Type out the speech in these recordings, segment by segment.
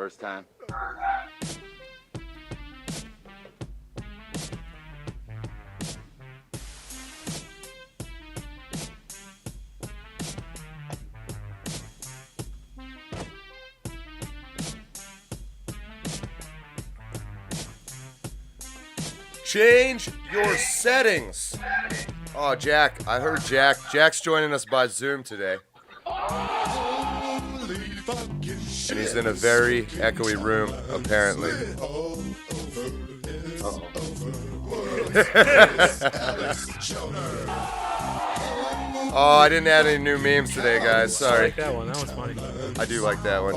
first time. Change your settings. Oh, Jack. I heard Jack. Jack's joining us by Zoom today. And he's in a very echoey room, apparently. Oh, I didn't add any new memes today, guys. Sorry. I like that one. That was funny. I do like that one.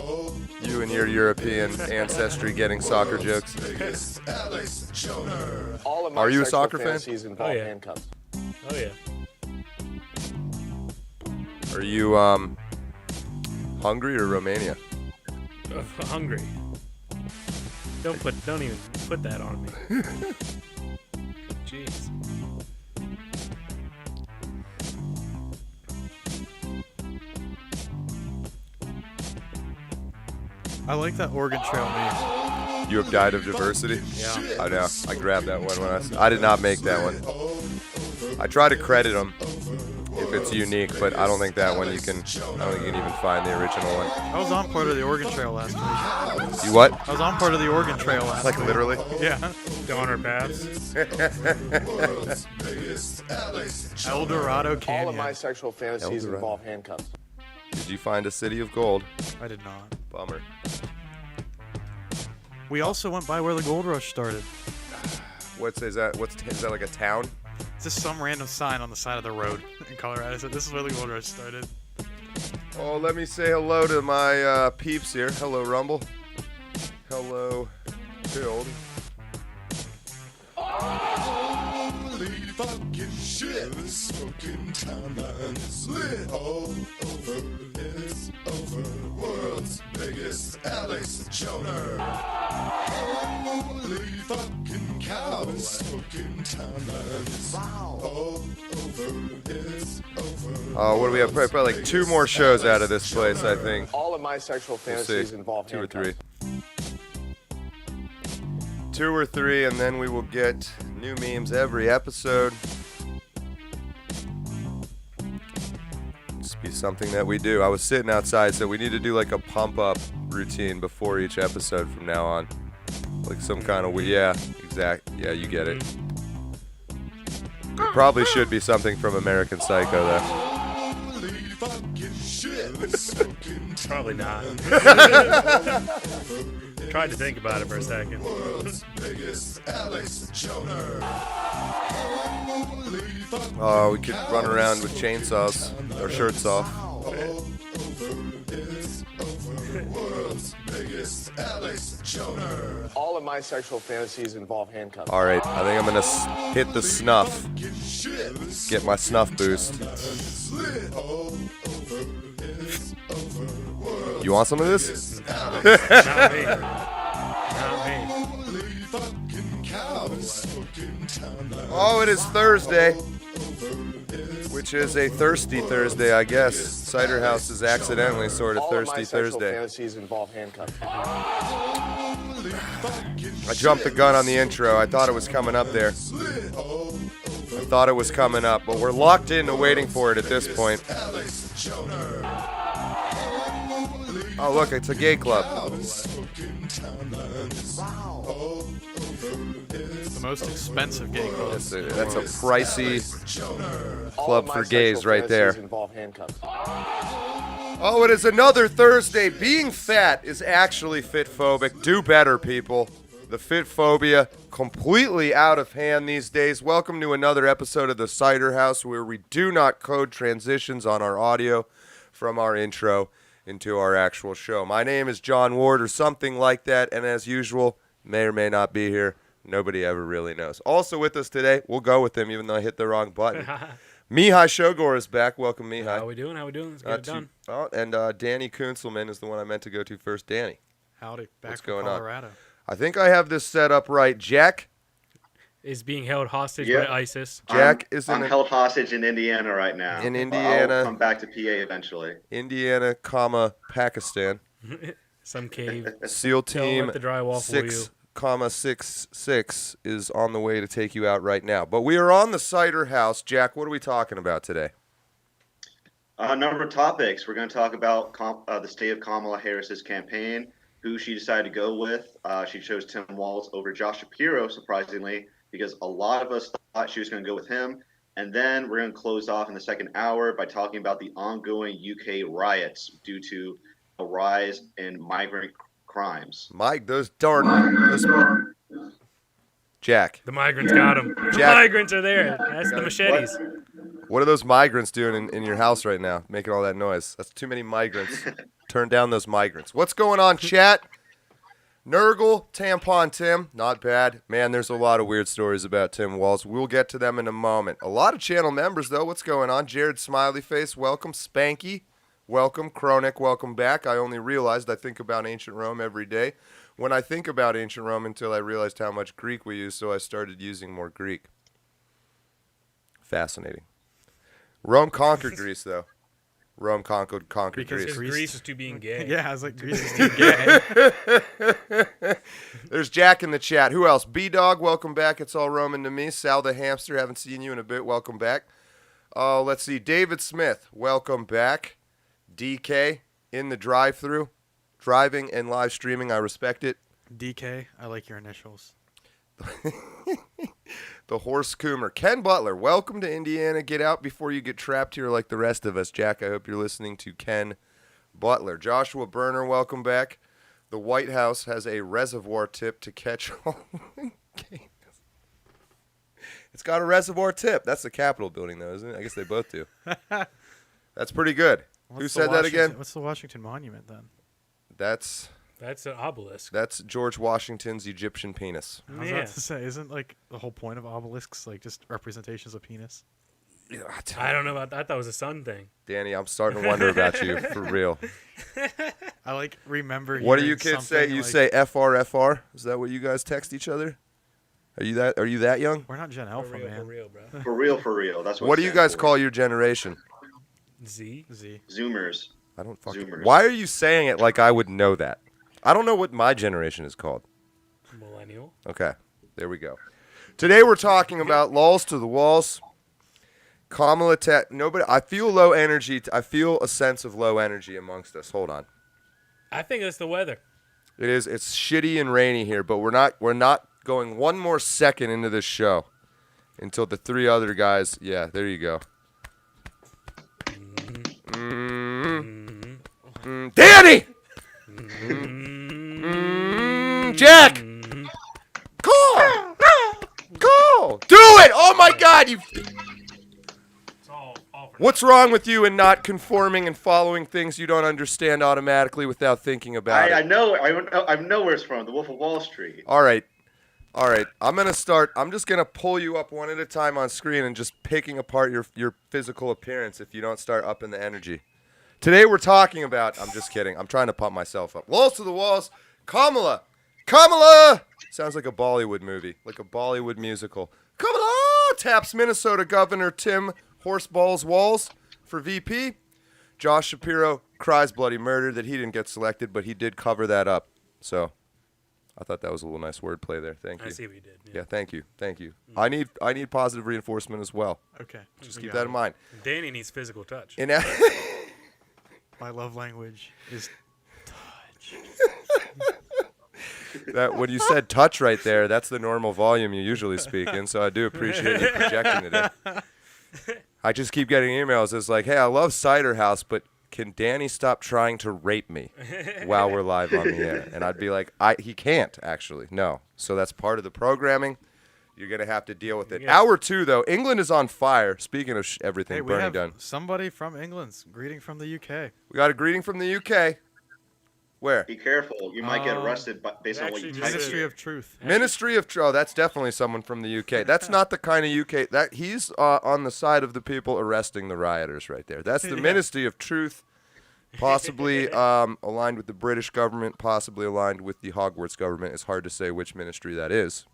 You and your European ancestry getting soccer jokes. Are you a soccer fan? Oh, yeah. Oh, yeah. Are you Hungary or Romania? Hungry. Don't even put that on me. Jeez. I like that Oregon Trail meme. You have died of diversity? Yeah. I know. I grabbed that one when I did not make that one. I try to credit them if it's unique, but I don't think that one I don't think you can even find the original one. I was on part of the Oregon Trail last week. You what? I was on part of the Oregon Trail last Like week. literally? Yeah. Down our paths. El Dorado Canyon. All of my sexual fantasies involve handcuffs. Did you find a city of gold? I did not. Bummer. We also went by where the gold rush started. Is that like a town? It's just some random sign on the side of the road in Colorado. So this is where the gold rush started. Oh, let me say hello to my peeps here. Hello, Rumble. Hello, Build. Holy fucking shit, this smoking timeline is lit all over. It's over, world's biggest Alex Joner. Holy fucking cow, this smoking timeline is all over. It's over. What do we have? Probably like 2 more shows out of this place, I think. All of my sexual We'll fantasies see. involve 2 or handcuffs. 3. 2 or 3, and then we will get new memes every episode. This be something that we do. I was sitting outside, so we need to do like a pump-up routine before each episode from now on. Like some kind of yeah, yeah, you get it. It probably should be something from American Psycho, though. Holy fucking shit, this smoking Probably not. Tried to think about it for a second. world's biggest Alex Joner. Holy fucking Oh, we could run around with chainsaws, our shirts off. all over. It's over, world's biggest Alex Joner. All of my sexual fantasies involve handcuffs. All right, I think I'm gonna hit the snuff. Get my snuff boost. You want some of this? Not me. Not me. Oh, it is Thursday, which is a thirsty Thursday, I guess. Cider House is accidentally sort of All of my thirsty sexual Thursday. fantasies involve handcuffs. I jumped the gun on the intro. I thought it was coming up there. I thought it was coming up, but we're locked into waiting for it at this point. Oh, look, it's a gay club. The most expensive gay club. That's a pricey All club of my for gays sexual right there. fantasies involve handcuffs. Oh, it is another Thursday. Being fat is actually fit-phobic. Do better, people. The fit phobia completely out of hand these days. Welcome to another episode of the Cider House, where we do not code transitions on our audio from our intro into our actual show. My name is John Ward, or something like that, and as usual, may or may not be here. Nobody ever really knows. Also with us today, we'll go with him, even though I hit the wrong button. Mihaly Sogor is back. Welcome, Mihaly. How we doing? Let's get it done. And Danny Kunselman is the one I meant to go to first. Danny, Howdy. Back what's from going on? Colorado. I think I have this set up right. Jack Is being held hostage Yep. by ISIS. Jack is I'm held hostage in Indiana right now. In But Indiana. I'll come back to PA eventually. Indiana, Pakistan. Some cave. SEAL They'll Team rip the drywall for you. 6,66 is on the way to take you out right now. But we are on the Cider House. Jack, what are we talking about today? A number of topics. We're going to talk about the state of Kamala Harris's campaign, who she decided to go with. She chose Tim Walz over Josh Shapiro, surprisingly, because a lot of us thought she was going to go with him. And then we're going to close off in the second hour by talking about the ongoing UK riots due to a rise in migrant crimes. Mike, those Jack. The migrants got him. The Jack. migrants are there. That's the machetes. What are those migrants doing in your house right now, making all that noise? That's too many migrants. Turn down those migrants. What's going on, chat? Nurgle, Tampon Tim, not bad. Man, there's a lot of weird stories about Tim Walz. We'll get to them in a moment. A lot of channel members, though. What's going on? Jared Smileyface, welcome. Spanky, welcome. Chronic, welcome back. I only realized I think about ancient Rome every day. When I think about ancient Rome until I realized how much Greek we use, so I started using more Greek. Fascinating. Rome conquered Greece, though. Rome conquered Because Greece. Greece is to being gay. Yeah, I was like, Greece is too gay. There's Jack in the chat. Who else? B-Dog, welcome back. It's all Roman to me. Sal the Hamster, haven't seen you in a bit. Welcome back. Let's see. David Smith, welcome back. DK in the drive-thru. Driving and live streaming, I respect it. DK, I like your initials. The horse coomer. Ken Butler, welcome to Indiana. Get out before you get trapped here like the rest of us. Jack, I hope you're listening to Ken Butler. Joshua Berner, welcome back. The White House has a reservoir tip to catch all games. It's got a reservoir tip. That's the Capitol building, though, isn't it? I guess they both do. That's pretty good. Who said that again? What's the Washington Monument, then? That's That's an obelisk. That's George Washington's Egyptian penis. I was about to say, isn't like the whole point of obelisks like just representations of penis? I don't know about that. I thought it was a sun thing. Danny, I'm starting to wonder about you, for real. I like remember. What do you hearing kids say? something You like, say FR? Is that what you guys text each other? Are you that young? We're not Gen Alpha, For real, man. for real, bro. For real. That's what. What it do you stands guys for. call your generation? Z. Zoomers? I don't fucking. Zoomers. Why are you saying it like I would know that? I don't know what my generation is called. Millennial. Okay, there we go. Today we're talking about Lolz to the walls. Kamala, nobody. I feel low energy. I feel a sense of low energy amongst us. Hold on. I think it's the weather. It is. It's shitty and rainy here, but we're not going one more second into this show until the three other guys. Yeah, there you go. Danny. Jack. Go. Do it. Oh my God. You. What's wrong with you and not conforming and following things you don't understand automatically without thinking about I it? know where it's from. The Wolf of Wall Street. All right. I'm going to start. I'm just going to pull you up one at a time on screen and just picking apart your physical appearance if you don't start upping the energy. Today we're talking about, I'm just kidding. I'm trying to pump myself up. Lolz to the walls. Kamala. Sounds like a Bollywood movie, like a Bollywood musical. Kamala taps Minnesota Governor Tim Horseballs Walz for VP. Josh Shapiro cries bloody murder that he didn't get selected, but he did cover that up. So I thought that was a little nice wordplay there. Thank you. I see what you did. Yeah, thank you. I need positive reinforcement as well. Okay. Just we keep got that it. in mind. Danny needs physical touch. My love language is touch. That when you said touch right there, that's the normal volume you usually speak in. So I do appreciate you projecting it in. I just keep getting emails. It's like, hey, I love Cider House, but can Danny stop trying to rape me while we're live on the air? And I'd be like, he can't actually. No. So that's part of the programming. You're going to have to deal with it. Yeah. Hour 2, though. England is on fire. Speaking of everything Hey, we burning have down. somebody from England's greeting from the UK. We got a greeting from the UK. Where? Be careful. You might get arrested based on what you actually type. Ministry of Truth. Ministry of Oh, that's definitely someone from the UK. That's not the kind of UK that he's on the side of the people arresting the rioters right there. That's the Yeah. Ministry of Truth, possibly aligned with the British government, possibly aligned with the Hogwarts government. It's hard to say which ministry that is.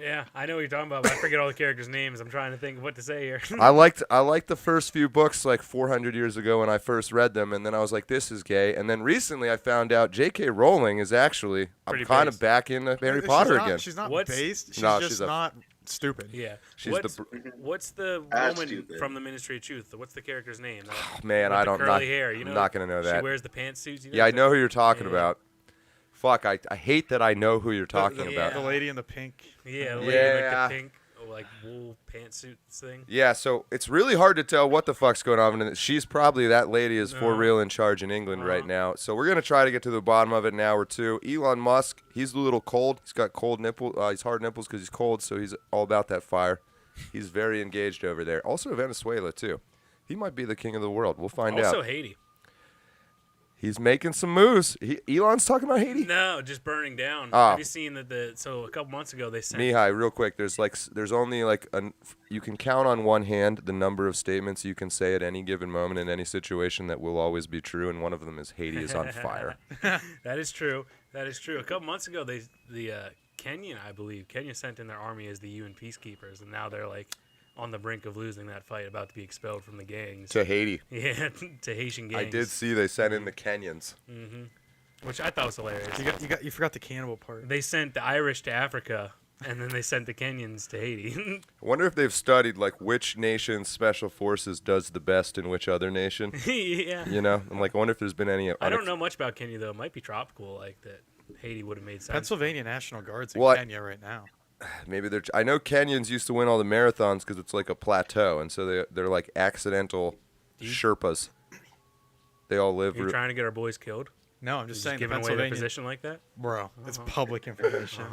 Yeah, I know what you're talking about, but I forget all the characters' names. I'm trying to think of what to say here. I liked the first few books like 400 years ago when I first read them, and then I was like, this is gay. And then recently I found out J.K. Rowling is actually Pretty I'm kind of based. back into Harry Potter again. She's not What's- based. She's No, just she's a- not stupid. Yeah. She's What's the That's woman stupid. from the Ministry of Truth? What's the character's name? Man, With I the don't curly not, hair. You I'm know, not gonna know She that. wears the pantsuits. You know Yeah, I know who you're talking Yeah. about. Fuck, I hate that I know who you're talking the, about. The lady in the pink. Yeah, the lady in, Yeah. like the pink, like wool pantsuits thing. Yeah, so it's really hard to tell what the fuck's going on. And she's probably that lady is for No. real in charge in England right now. So we're gonna try to get to the bottom of it in an hour or two. Elon Musk, he's a little cold. He's got cold nipple. He's hard nipples because he's cold. So he's all about that fire. He's very engaged over there. Also Venezuela too. He might be the king of the world. We'll find Also out. Haiti. He's making some moves. Elon's talking about Haiti. No, just burning down. Oh. Have you seen that? So a couple months ago they sent. Mihaly, real quick. There's only like you can count on one hand the number of statements you can say at any given moment in any situation that will always be true, and one of them is Haiti is on fire. That is true. That is true. A couple months ago, Kenya, I believe, Kenya sent in their army as the UN peacekeepers, and now they're like on the brink of losing that fight, about to be expelled from the gangs. To Haiti. Yeah, to Haitian gangs. I did see they sent in the Kenyans. Which I thought was hilarious. You forgot the cannibal part. They sent the Irish to Africa, and then they sent the Kenyans to Haiti. I wonder if they've studied like which nation's special forces does the best in which other nation. Yeah. You know, I'm like, I wonder if there's been any. I don't know much about Kenya though. It might be tropical, like that. Haiti would have made sense. Pennsylvania National Guard's in Well, Kenya right now. Maybe they're. I know Kenyans used to win all the marathons because it's like a plateau, and so they're like accidental Sherpas. They all live. You're trying to get our boys killed? No, I'm just saying Giving away their Pennsylvania. position like that? Bro, it's public information.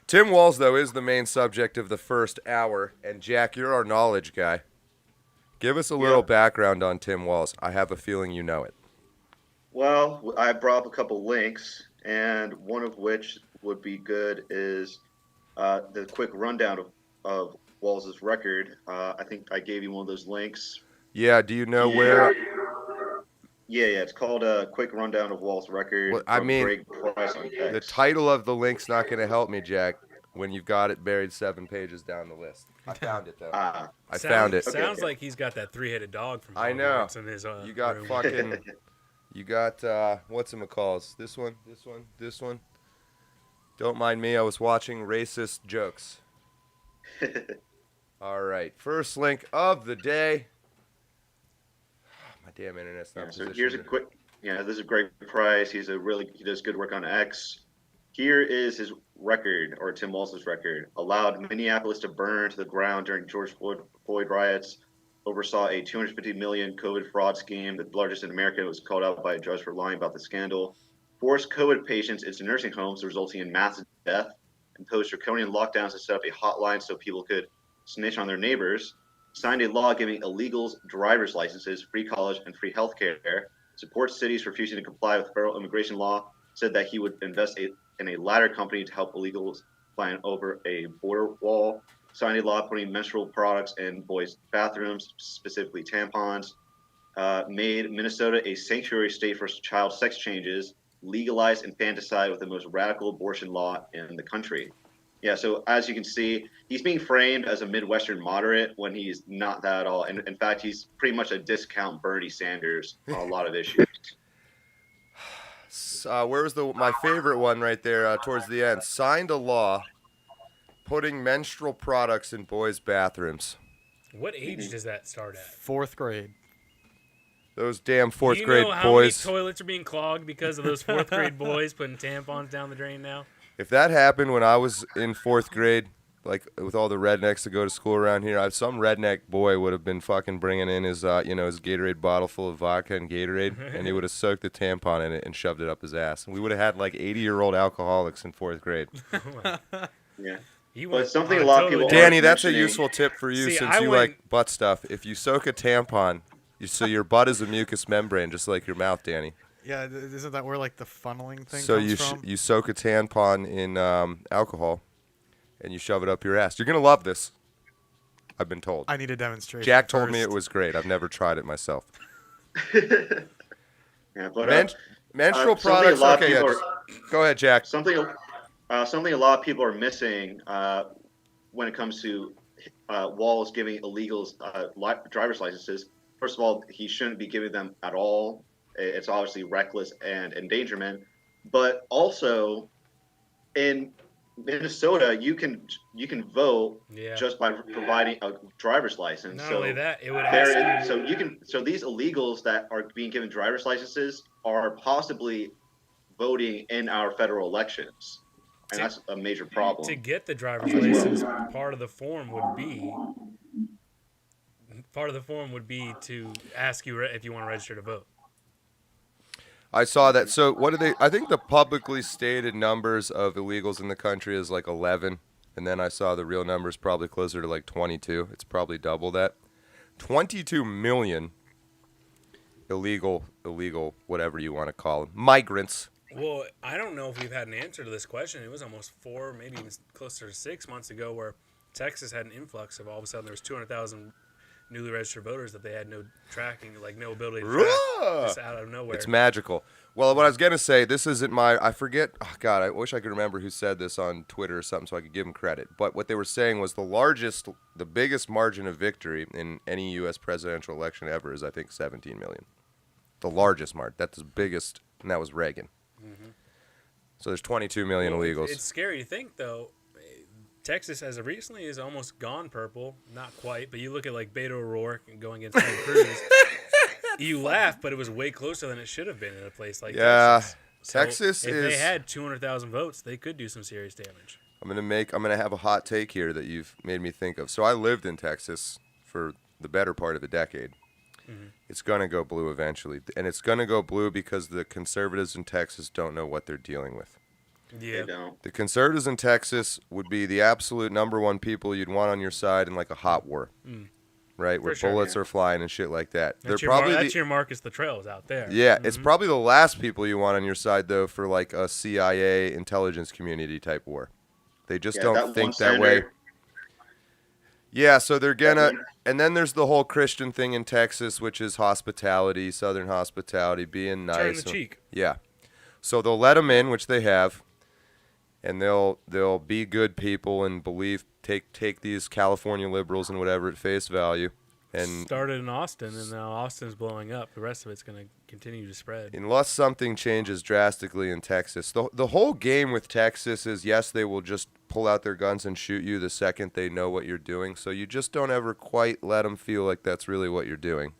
Tim Walz, though, is the main subject of the first hour, and Jack, you're our knowledge guy. Give us a little background on Tim Walz. I have a feeling you know it. Well, I brought up a couple links, and one of which would be good is the quick rundown of Walz's record. I think I gave you one of those links. Yeah, do you know where? Yeah, it's called a quick rundown of Walz's record. Well, I from mean, Greg Price on The X. title of the link's not going to help me, Jack, when you've got it buried 7 pages down the list. I found it, though. I found it. Sounds like he's got that three-headed dog from I know. Hogwarts in his You got room. fucking... You got, whatchamacalls? This one. Don't mind me, I was watching racist jokes. All right, first link of the day. My damn internet's not So positioned. here's a quick. This is Greg Price. He does good work on X. Here is his record, or Tim Walz's record. Allowed Minneapolis to burn to the ground during George Floyd riots. Oversaw a $250 million COVID fraud scheme, the largest in America. It was called out by a judge for lying about the scandal. Forced COVID patients into nursing homes, resulting in mass death. Imposed draconian lockdowns to set up a hotline so people could snitch on their neighbors. Signed a law giving illegals driver's licenses, free college, and free health care. Supports cities refusing to comply with federal immigration law. Said that he would invest in a ladder company to help illegals climb over a border wall. Signed a law putting menstrual products in boys' bathrooms, specifically tampons. Made Minnesota a sanctuary state for child sex changes. Legalized infanticide with the most radical abortion law in the country. Yeah, so as you can see, he's being framed as a Midwestern moderate when he's not that at all. And in fact, he's pretty much a discount Bernie Sanders on a lot of issues. Where was my favorite one right there towards the end? Signed a law putting menstrual products in boys' bathrooms. What age does that start at? 4th grade. Those damn fourth Do you grade know how boys. many toilets are being clogged because of those 4th grade boys putting tampons down the drain now? If that happened when I was in 4th grade, like with all the rednecks that go to school around here, some redneck boy would have been fucking bringing in his, his Gatorade bottle full of vodka and Gatorade, and he would have soaked the tampon in it and shoved it up his ass. And we would have had like 80-year-old alcoholics in 4th grade. Yeah. You But went something on a lot of totally people- Danny, that's a mentioning- useful tip for you See, since I you went- like butt stuff. If you soak a tampon, so your butt is a mucous membrane, just like your mouth, Danny. Yeah, isn't that where like the funneling thing So comes from? you soak a tampon in alcohol, and you shove it up your ass. You're gonna love this. I've been told. I need a demonstration. Jack told me first. it was great. I've never tried it myself. Yeah, but Menstrual something a products. lot of Okay, yeah, people go ahead, Jack. something something a lot of people are missing when it comes to Walz giving illegals driver's licenses. First of all, he shouldn't be giving them at all. It's obviously reckless and endangerment. But also, in Minnesota, you can vote just by providing a driver's license. Not only that, it would ask you. So these illegals that are being given driver's licenses are possibly voting in our federal elections, and that's a major problem. To get the driver's license, part of the form would be to ask you if you want to register to vote. I saw that. So what do they? I think the publicly stated numbers of illegals in the country is like 11, and then I saw the real numbers probably closer to like 22. It's probably double that. 22 million illegal, whatever you want to call them, migrants. Well, I don't know if we've had an answer to this question. It was almost 4, maybe even closer to 6 months ago, where Texas had an influx of all of a sudden there was 200,000 newly registered voters that they had no tracking, like no ability to track, just out of nowhere. It's magical. Well, what I was going to say, this isn't I forget, oh God, I wish I could remember who said this on Twitter or something so I could give him credit. But what they were saying was the biggest margin of victory in any U.S. presidential election ever is, I think, 17 million. The largest margin. That's the biggest, and that was Reagan. Mm-hmm. So there's 22 million illegals. It's scary to think, though. Texas, as of recently, is almost gone purple. Not quite, but you look at like Beto O'Rourke and going against Ted Cruz. You laugh, but it was way closer than it should have been in a place like Texas. So Texas if they had 200,000 votes, they could do some serious damage. I'm gonna have a hot take here that you've made me think of. So I lived in Texas for the better part of a decade. Mm-hmm. It's gonna go blue eventually, and it's gonna go blue because the conservatives in Texas don't know what they're dealing with. Yeah. The conservatives in Texas would be the absolute number one people you'd want on your side in like a hot war, right? Where bullets are flying and shit like that. That's your Marcus Luttrell's out there. Yeah, it's probably the last people you want on your side though for like a CIA intelligence community type war. They just don't think that way. Yeah, so they're gonna, and then there's the whole Christian thing in Texas, which is hospitality, Southern hospitality, being nice. Turn the cheek. Yeah, so they'll let them in, which they have. And they'll be good people and take these California liberals and whatever at face value. And started in Austin, and now Austin's blowing up. The rest of it's going to continue to spread. Unless something changes drastically in Texas. The whole game with Texas is, yes, they will just pull out their guns and shoot you the second they know what you're doing. So you just don't ever quite let them feel like that's really what you're doing.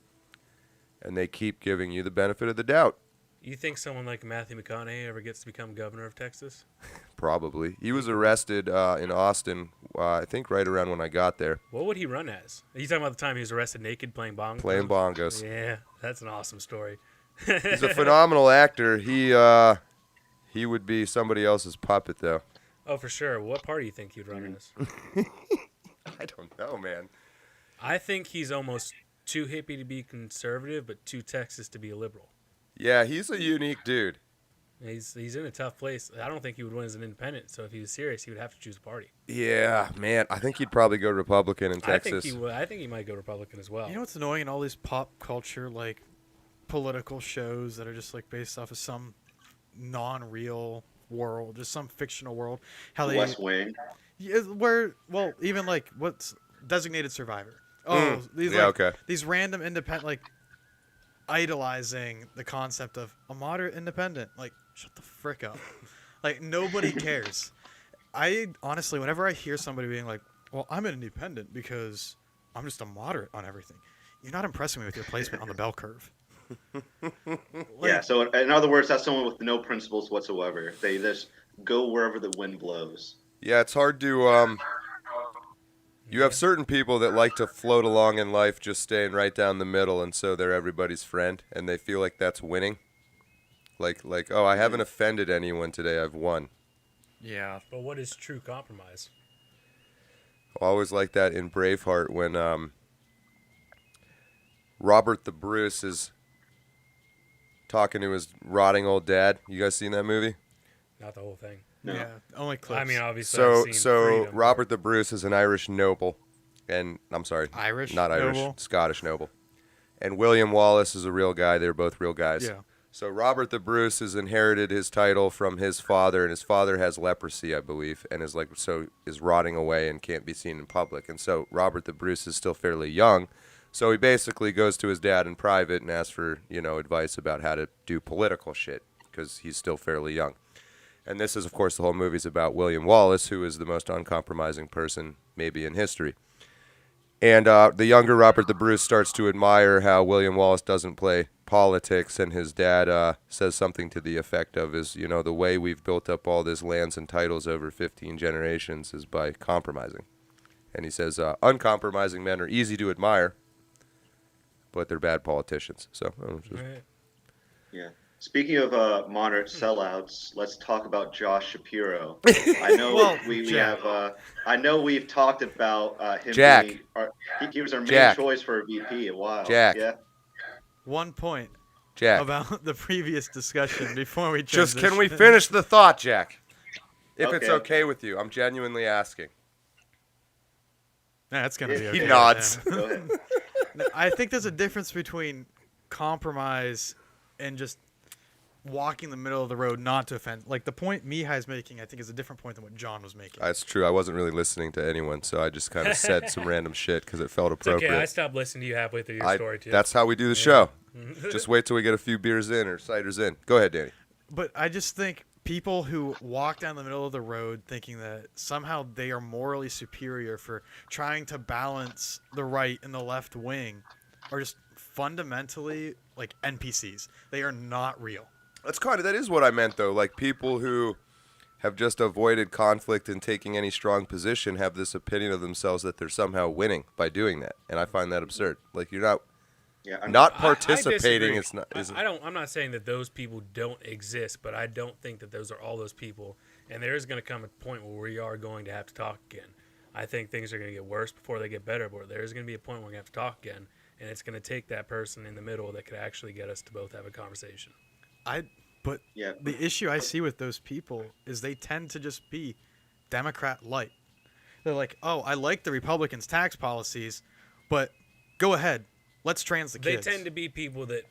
And they keep giving you the benefit of the doubt. You think someone like Matthew McConaughey ever gets to become governor of Texas? Probably. He was arrested in Austin, I think right around when I got there. What would he run as? Are you talking about the time he was arrested naked playing bongos? Playing bongos. Yeah, that's an awesome story. He's a phenomenal actor. He would be somebody else's puppet, though. Oh, for sure. What party do you think he'd run as? I don't know, man. I think he's almost too hippie to be conservative, but too Texas to be a liberal. Yeah, he's a unique dude. He's in a tough place. I don't think he would win as an independent. So if he was serious, he would have to choose a party. Yeah, man. I think he'd probably go Republican in Texas. I think he would. I think he might go Republican as well. You know what's annoying in all these pop culture like political shows that are just like based off of some non-real world, just some fictional world? How they West Wing. Yeah, even like what's Designated Survivor. These random independent like. Idolizing the concept of a moderate independent. Like, shut the frick up. Like, nobody cares. I honestly, whenever I hear somebody being like, well, I'm an independent because I'm just a moderate on everything, you're not impressing me with your placement on the bell curve. Yeah, so in other words, that's someone with no principles whatsoever. They just go wherever the wind blows. Yeah, it's hard to... You have certain people that like to float along in life just staying right down the middle, and so they're everybody's friend, and they feel like that's winning. Like, oh, I haven't offended anyone today, I've won. Yeah. But what is true compromise? I always like that in Braveheart when Robert the Bruce is talking to his rotting old dad. You guys seen that movie? Not the whole thing. No. Yeah, only clips. I mean, obviously, I've seen So Freedom. Robert the Bruce is an Irish noble, and I'm sorry, Irish? not Irish, Noble? Scottish noble, and William Wallace is a real guy. They're both real guys. Yeah. So Robert the Bruce has inherited his title from his father, and his father has leprosy, I believe, and is rotting away and can't be seen in public. And so Robert the Bruce is still fairly young, so he basically goes to his dad in private and asks for, advice about how to do political shit because he's still fairly young. And this is, of course, the whole movie's about William Wallace, who is the most uncompromising person maybe in history. And the younger Robert the Bruce starts to admire how William Wallace doesn't play politics, and his dad says something to the effect of, the way we've built up all this lands and titles over 15 generations is by compromising. And he says, uncompromising men are easy to admire, but they're bad politicians. So, Yeah. Speaking of moderate sellouts, let's talk about Josh Shapiro. I know I know we've talked about him. Jack. He was our main choice for a VP a while. Jack. Yeah. 1 point. Jack. About the previous discussion before we just transition. can we finish the thought, Jack? If it's Okay. okay with you, I'm genuinely asking. That's gonna be okay. He nods. Go ahead. I think there's a difference between compromise and just walking the middle of the road not to offend. Like the point Mihai's making, I think, is a different point than what John was making. That's true. I wasn't really listening to anyone, so I just kind of said some random shit because it felt It's appropriate. okay. I stopped listening to you halfway through your story too. That's how we do the show. Just wait till we get a few beers in or ciders in. Go ahead, Danny. But I just think people who walk down the middle of the road thinking that somehow they are morally superior for trying to balance the right and the left wing are just fundamentally like NPCs. They are not real. That is what I meant, though. Like, people who have just avoided conflict and taking any strong position have this opinion of themselves that they're somehow winning by doing that. And I find that absurd. Like, you're not participating. I'm not saying that those people don't exist, but I don't think that those are all those people. And there is going to come a point where we are going to have to talk again. I think things are going to get worse before they get better, but there is going to be a point where we have to talk again. And it's going to take that person in the middle that could actually get us to both have a conversation. The issue I see with those people is they tend to just be Democrat light. They're like, oh, I like the Republicans' tax policies, but go ahead, let's trans the kids. They tend to be people that,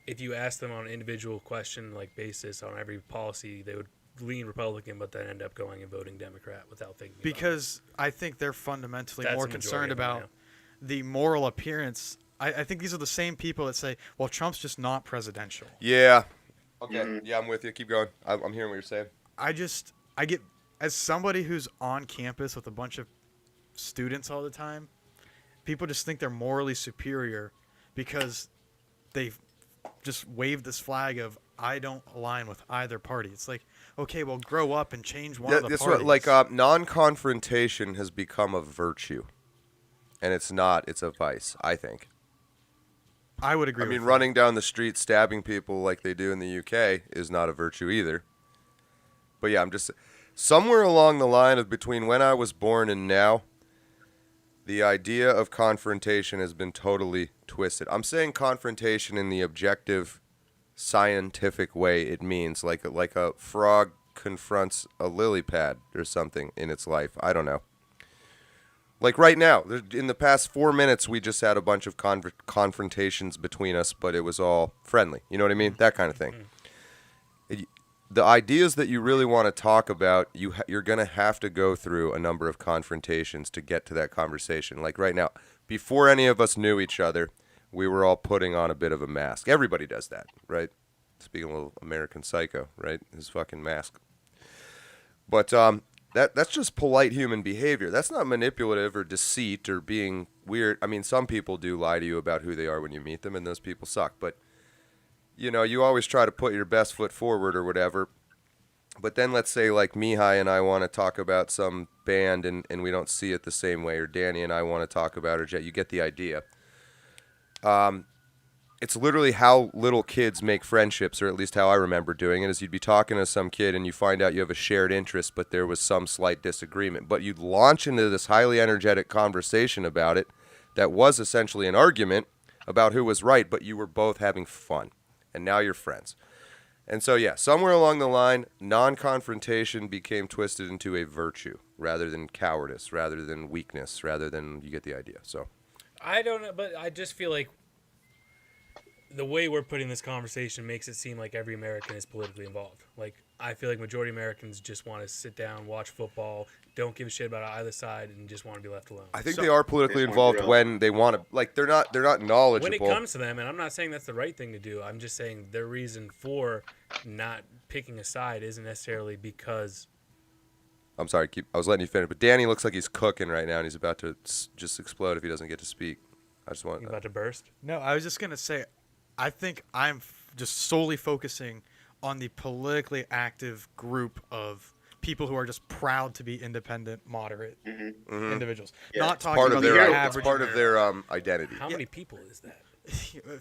if you ask them on an individual question like basis on every policy, they would lean Republican, but then end up going and voting Democrat without thinking. Because I think they're fundamentally more concerned about the moral appearance. I think these are the same people that say, well, Trump's just not presidential. Yeah. Okay. Mm-hmm. Yeah, I'm with you. Keep going. I'm hearing what you're saying. I get, as somebody who's on campus with a bunch of students all the time, people just think they're morally superior because they've just waved this flag of, I don't align with either party. It's like, okay, well, grow up and change one of the parties. Like, non-confrontation has become a virtue. And it's not. It's a vice, I think. I would agree with that. Running down the street, stabbing people like they do in the UK is not a virtue either. But yeah, I'm just... Somewhere along the line of between when I was born and now, the idea of confrontation has been totally twisted. I'm saying confrontation in the objective, scientific way it means. Like a frog confronts a lily pad or something in its life. I don't know. Like right now, in the past 4 minutes, we just had a bunch of confrontations between us, but it was all friendly. You know what I mean? That kind of thing. The ideas that you really want to talk about, you're going to have to go through a number of confrontations to get to that conversation. Like right now, before any of us knew each other, we were all putting on a bit of a mask. Everybody does that, right? Speaking a little American Psycho, right? His fucking mask. But that's just polite human behavior. That's not manipulative or deceit or being weird. I mean, some people do lie to you about who they are when you meet them, and those people suck. But, you always try to put your best foot forward or whatever. But then let's say, like, Mihai and I want to talk about some band, and we don't see it the same way, or Danny and I want to talk about it, or Jet. You get the idea. It's literally how little kids make friendships, or at least how I remember doing it, is you'd be talking to some kid and you find out you have a shared interest, but there was some slight disagreement. But you'd launch into this highly energetic conversation about it that was essentially an argument about who was right, but you were both having fun, and now you're friends. And so, yeah, somewhere along the line, non-confrontation became twisted into a virtue rather than cowardice, rather than weakness, rather than, you get the idea. So, I don't know, but I just feel like the way we're putting this conversation makes it seem like every American is politically involved. Like, I feel like majority of Americans just want to sit down, watch football, don't give a shit about either side, and just want to be left alone. I think they are politically involved when they want to. Like, they're not knowledgeable. When it comes to them, and I'm not saying that's the right thing to do, I'm just saying their reason for not picking a side isn't necessarily because... I'm sorry, I was letting you finish, but Danny looks like he's cooking right now, and he's about to just explode if he doesn't get to speak. I just want... You about to burst? No, I was just going to say, I think I'm just solely focusing on the politically active group of people who are just proud to be independent, moderate individuals. Yeah. Not It's talking about the it's average part of their identity. How many people is that?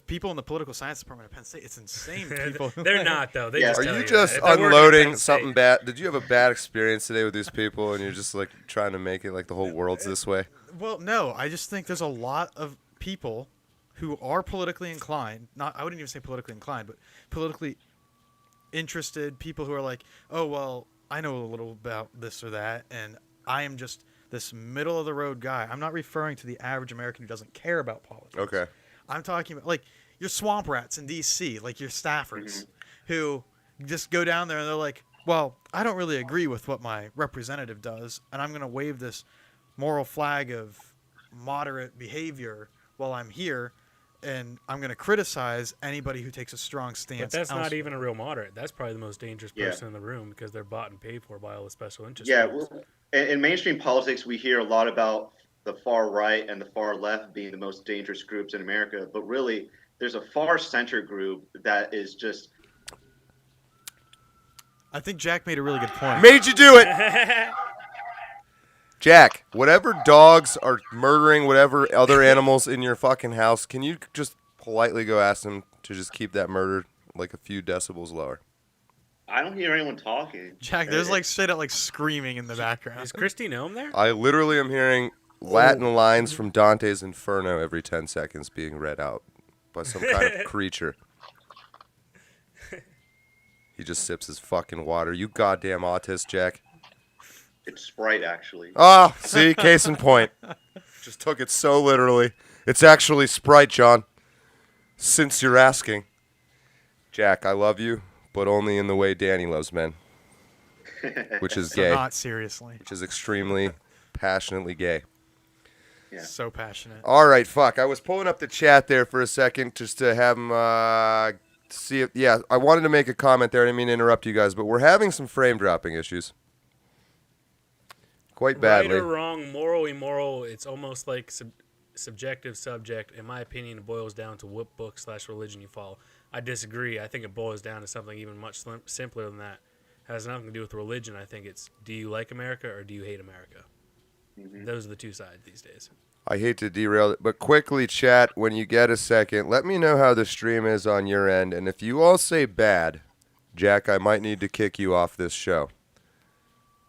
people in the political science department at Penn State. It's insane. People. They're not, though. They Yeah. just Are tell you that. just If they work at unloading Penn something State- bad? Did you have a bad experience today with these people, and you're just like trying to make it like the whole world's this way? Well, no. I just think there's a lot of people who are politically inclined. I wouldn't even say politically inclined, but politically interested. People who are like, oh well, I know a little about this or that, and I am just this middle of the road guy. I'm not referring to the average American who doesn't care about politics. Okay. I'm talking about like your swamp rats in D.C., like your staffers, who just go down there and they're like, well, I don't really agree with what my representative does, and I'm going to wave this moral flag of moderate behavior while I'm here, and I'm going to criticize anybody who takes a strong stance. But that's not elsewhere. even a real moderate. That's probably the most dangerous Yeah. person in the room because they're bought and paid for by all the special interest Yeah, groups. well, in mainstream politics, we hear a lot about the far right and the far left being the most dangerous groups in America, but really, there's a far center group that is just... I think Jack made a really good point. Made you do it! Jack, whatever dogs are murdering whatever other animals in your fucking house, can you just politely go ask them to just keep that murder like a few decibels lower? I don't hear anyone talking. Jack, there's like straight up like screaming in the background. Is Christy Nome there? I literally am hearing Latin lines from Dante's Inferno every 10 seconds being read out by some kind of creature. He just sips his fucking water. You goddamn autist, Jack. It's Sprite, actually. Ah, see, case in point. Just took it so literally. It's actually Sprite, John. Since you're asking. Jack, I love you, but only in the way Danny loves men. Which is So gay. not seriously. Which is extremely passionately gay. Yeah. So passionate. All right, fuck. I was pulling up the chat there for a second just to have him see if... Yeah, I wanted to make a comment there. I didn't mean to interrupt you guys, but we're having some frame dropping issues. Quite badly. Right or wrong, moral, immoral, it's almost like subjective subject. In my opinion, it boils down to what book / religion you follow. I disagree. I think it boils down to something even much simpler than that. It has nothing to do with religion. I think it's, do you like America or do you hate America? Those are the two sides these days. I hate to derail it, but quickly, chat, when you get a second, let me know how the stream is on your end. And if you all say bad, Jack, I might need to kick you off this show.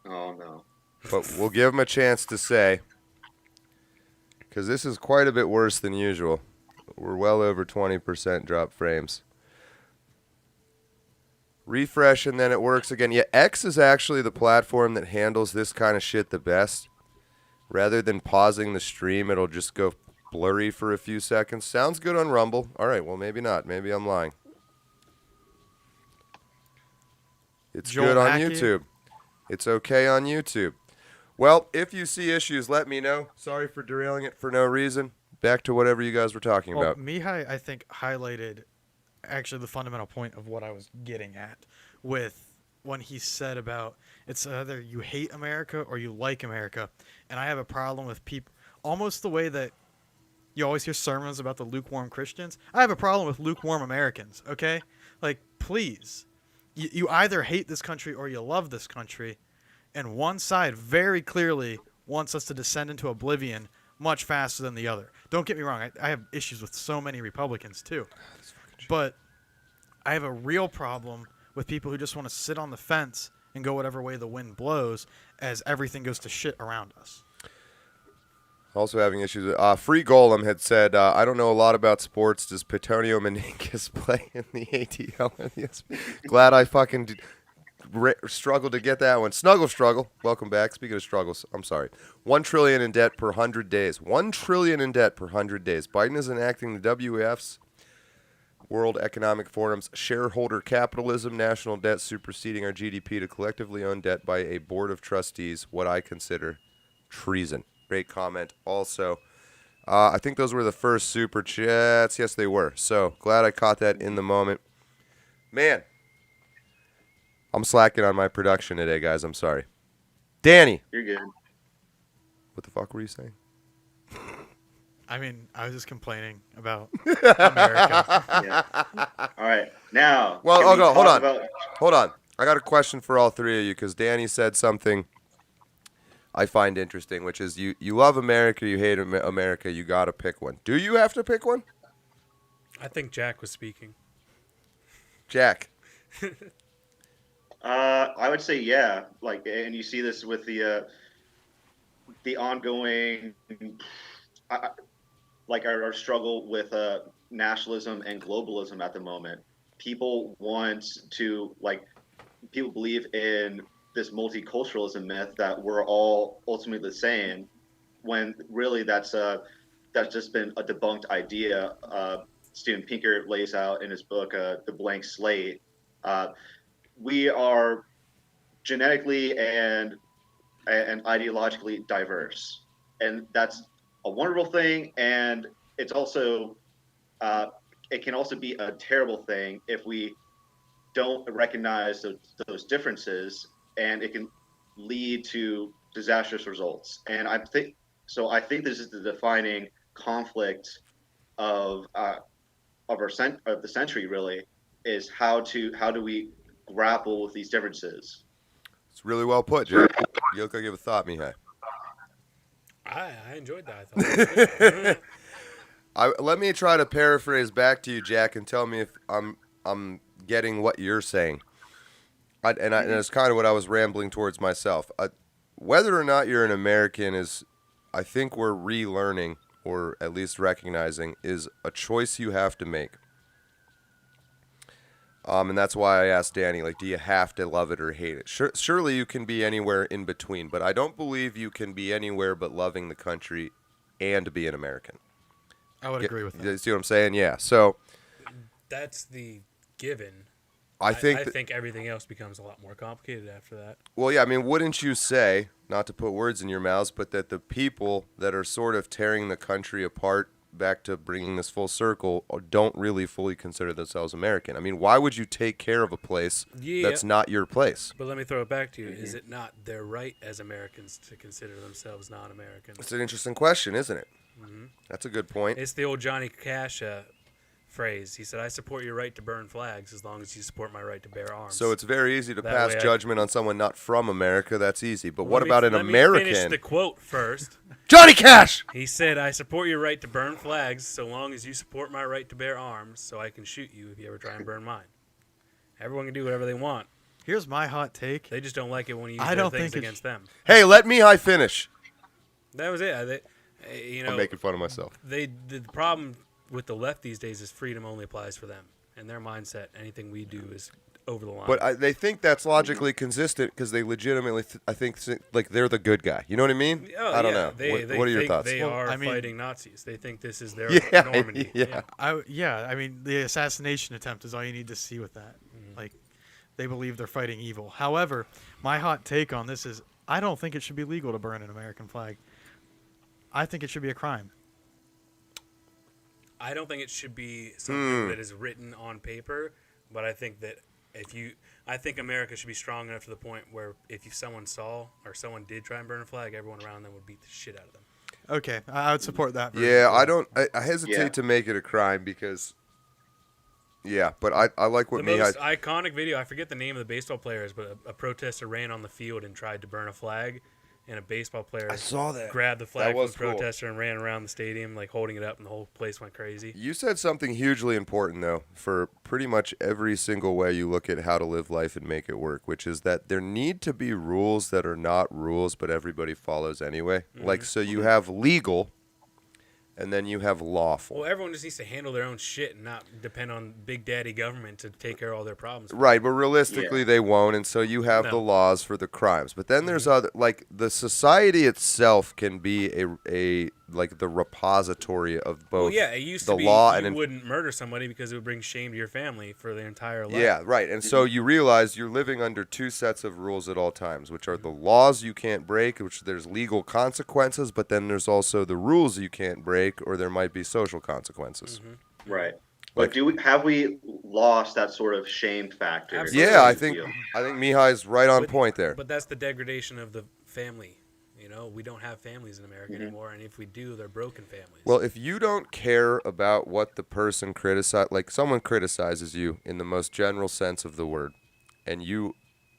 Oh, no. But we'll give him a chance to say, because this is quite a bit worse than usual. We're well over 20% drop frames. Refresh and then it works again. Yeah, X is actually the platform that handles this kind of shit the best. Rather than pausing the stream, it'll just go blurry for a few seconds. Sounds good on Rumble. All right, well, maybe not. Maybe I'm lying. It's Joel good on Hackett. YouTube. It's okay on YouTube. Well, if you see issues, let me know. Sorry for derailing it for no reason. Back to whatever you guys were talking Well, about. Mihaly, I think, highlighted actually the fundamental point of what I was getting at with when he said about it's either you hate America or you like America. And I have a problem with people, almost the way that you always hear sermons about the lukewarm Christians. I have a problem with lukewarm Americans, okay? Like, please. You either hate this country or you love this country. And one side very clearly wants us to descend into oblivion much faster than the other. Don't get me wrong. I have issues with so many Republicans, too. But I have a real problem with people who just want to sit on the fence and go whatever way the wind blows as everything goes to shit around us. Also having issues with... Free Golem had said, I don't know a lot about sports. Does Petonio Meningus play in the ATL? Yes. Glad I fucking struggled to get that one. Snuggle Struggle. Welcome back. Speaking of struggles, I'm sorry. $1 trillion in debt per 100 days. $1 trillion in debt per 100 days. Biden is enacting the WEF's World Economic Forum's shareholder capitalism, national debt superseding our GDP to collectively own debt by a board of trustees, what I consider treason. Great comment. Also, I think those were the first super chats. Yes, they were. So glad I caught that in the moment. Man, I'm slacking on my production today, guys. I'm sorry. Danny. You're good. What the fuck were you saying? I mean, I was just complaining about America. Yeah. All right. Now. Well, can we hold talk on. Hold on. I got a question for all three of you because Danny said something I find interesting, which is you love America, you hate America, you got to pick one. Do you have to pick one? I think Jack was speaking. Jack. I would say yeah. Like, and you see this with the ongoing, like our struggle with nationalism and globalism at the moment. People want to people believe in this multiculturalism myth that we're all ultimately the same, when really that's just been a debunked idea. Steven Pinker lays out in his book, The Blank Slate. We are genetically and ideologically diverse, and that's a wonderful thing. And it's also it can also be a terrible thing if we don't recognize those differences, and it can lead to disastrous results. And I think this is the defining conflict of the century. Really, is how do we grapple with these differences? It's really well put, Jack. You look like you have a thought, Mihai. I enjoyed that. I thought. Let me try to paraphrase back to you, Jack, and tell me if I'm getting what you're saying. And it's kind of what I was rambling towards myself. Whether or not you're an American is, I think we're relearning, or at least recognizing, is a choice you have to make. And that's why I asked Danny, do you have to love it or hate it? Surely you can be anywhere in between, but I don't believe you can be anywhere but loving the country and be an American. I would agree with that. You see what I'm saying? Yeah. So that's the given. I think everything else becomes a lot more complicated after that. Well, yeah, I mean, wouldn't you say, not to put words in your mouths, but that the people that are sort of tearing the country apart, back to bringing this full circle, don't really fully consider themselves American? I mean, why would you take care of a place that's not your place? But let me throw it back to you. Is it not their right as Americans to consider themselves non-Americans? It's an interesting question, isn't it? Mm-hmm. That's a good point. It's the old Johnny Cash phrase. He said, "I support your right to burn flags as long as you support my right to bear arms." So it's very easy to pass judgment on someone not from America. That's easy. But what let about an American? Let me finish the quote first. Johnny Cash! He said, "I support your right to burn flags so long as you support my right to bear arms so I can shoot you if you ever try and burn mine." Everyone can do whatever they want. Here's my hot take. They just don't like it when you use their things against them. Hey, let Mihai finish. That was it. I'm making fun of myself. The problem with the left these days is freedom only applies for them. In their mindset, anything we do is over the line. But they think that's logically consistent because they legitimately, I think, they're the good guy. You know what I mean? Oh, I don't know. They what are your thoughts? They are fighting Nazis. They think this is their Normandy. Yeah. I mean, the assassination attempt is all you need to see with that. Mm-hmm. They believe they're fighting evil. However, my hot take on this is I don't think it should be legal to burn an American flag. I think it should be a crime. I don't think it should be something that is written on paper, but I think that I think America should be strong enough to the point where if someone saw or someone did try and burn a flag, everyone around them would beat the shit out of them. Okay, I would support that. Yeah, I hesitate to make it a crime because, but I like what the most iconic video, I forget the name of the baseball players, but a protester ran on the field and tried to burn a flag. And a baseball player grabbed the flag from the protester and ran around the stadium, holding it up, and the whole place went crazy. You said something hugely important, though, for pretty much every single way you look at how to live life and make it work, which is that there need to be rules that are not rules, but everybody follows anyway. Mm-hmm. So you have legal, and then you have lawful. Well, everyone just needs to handle their own shit and not depend on Big Daddy government to take care of all their problems. Right, but realistically they won't, and so you have the laws for the crimes. But then there's other, the society itself can be a like the repository of both Well, yeah, it used the to be law you and wouldn't murder somebody because it would bring shame to your family for their entire life. yeah, right. And so you realize you're living under two sets of rules at all times, which are the laws you can't break, which there's legal consequences, but then there's also the rules you can't break, or there might be social consequences. Right. Like- But have we lost that sort of shame factor? Absolutely. Yeah, I You think feel? Mihai's right on point there. But that's the degradation of the family. You know, we don't have families in America anymore, and if we do, they're broken families. Well, if you don't care about what the person like someone criticizes you in the most general sense of the word, and you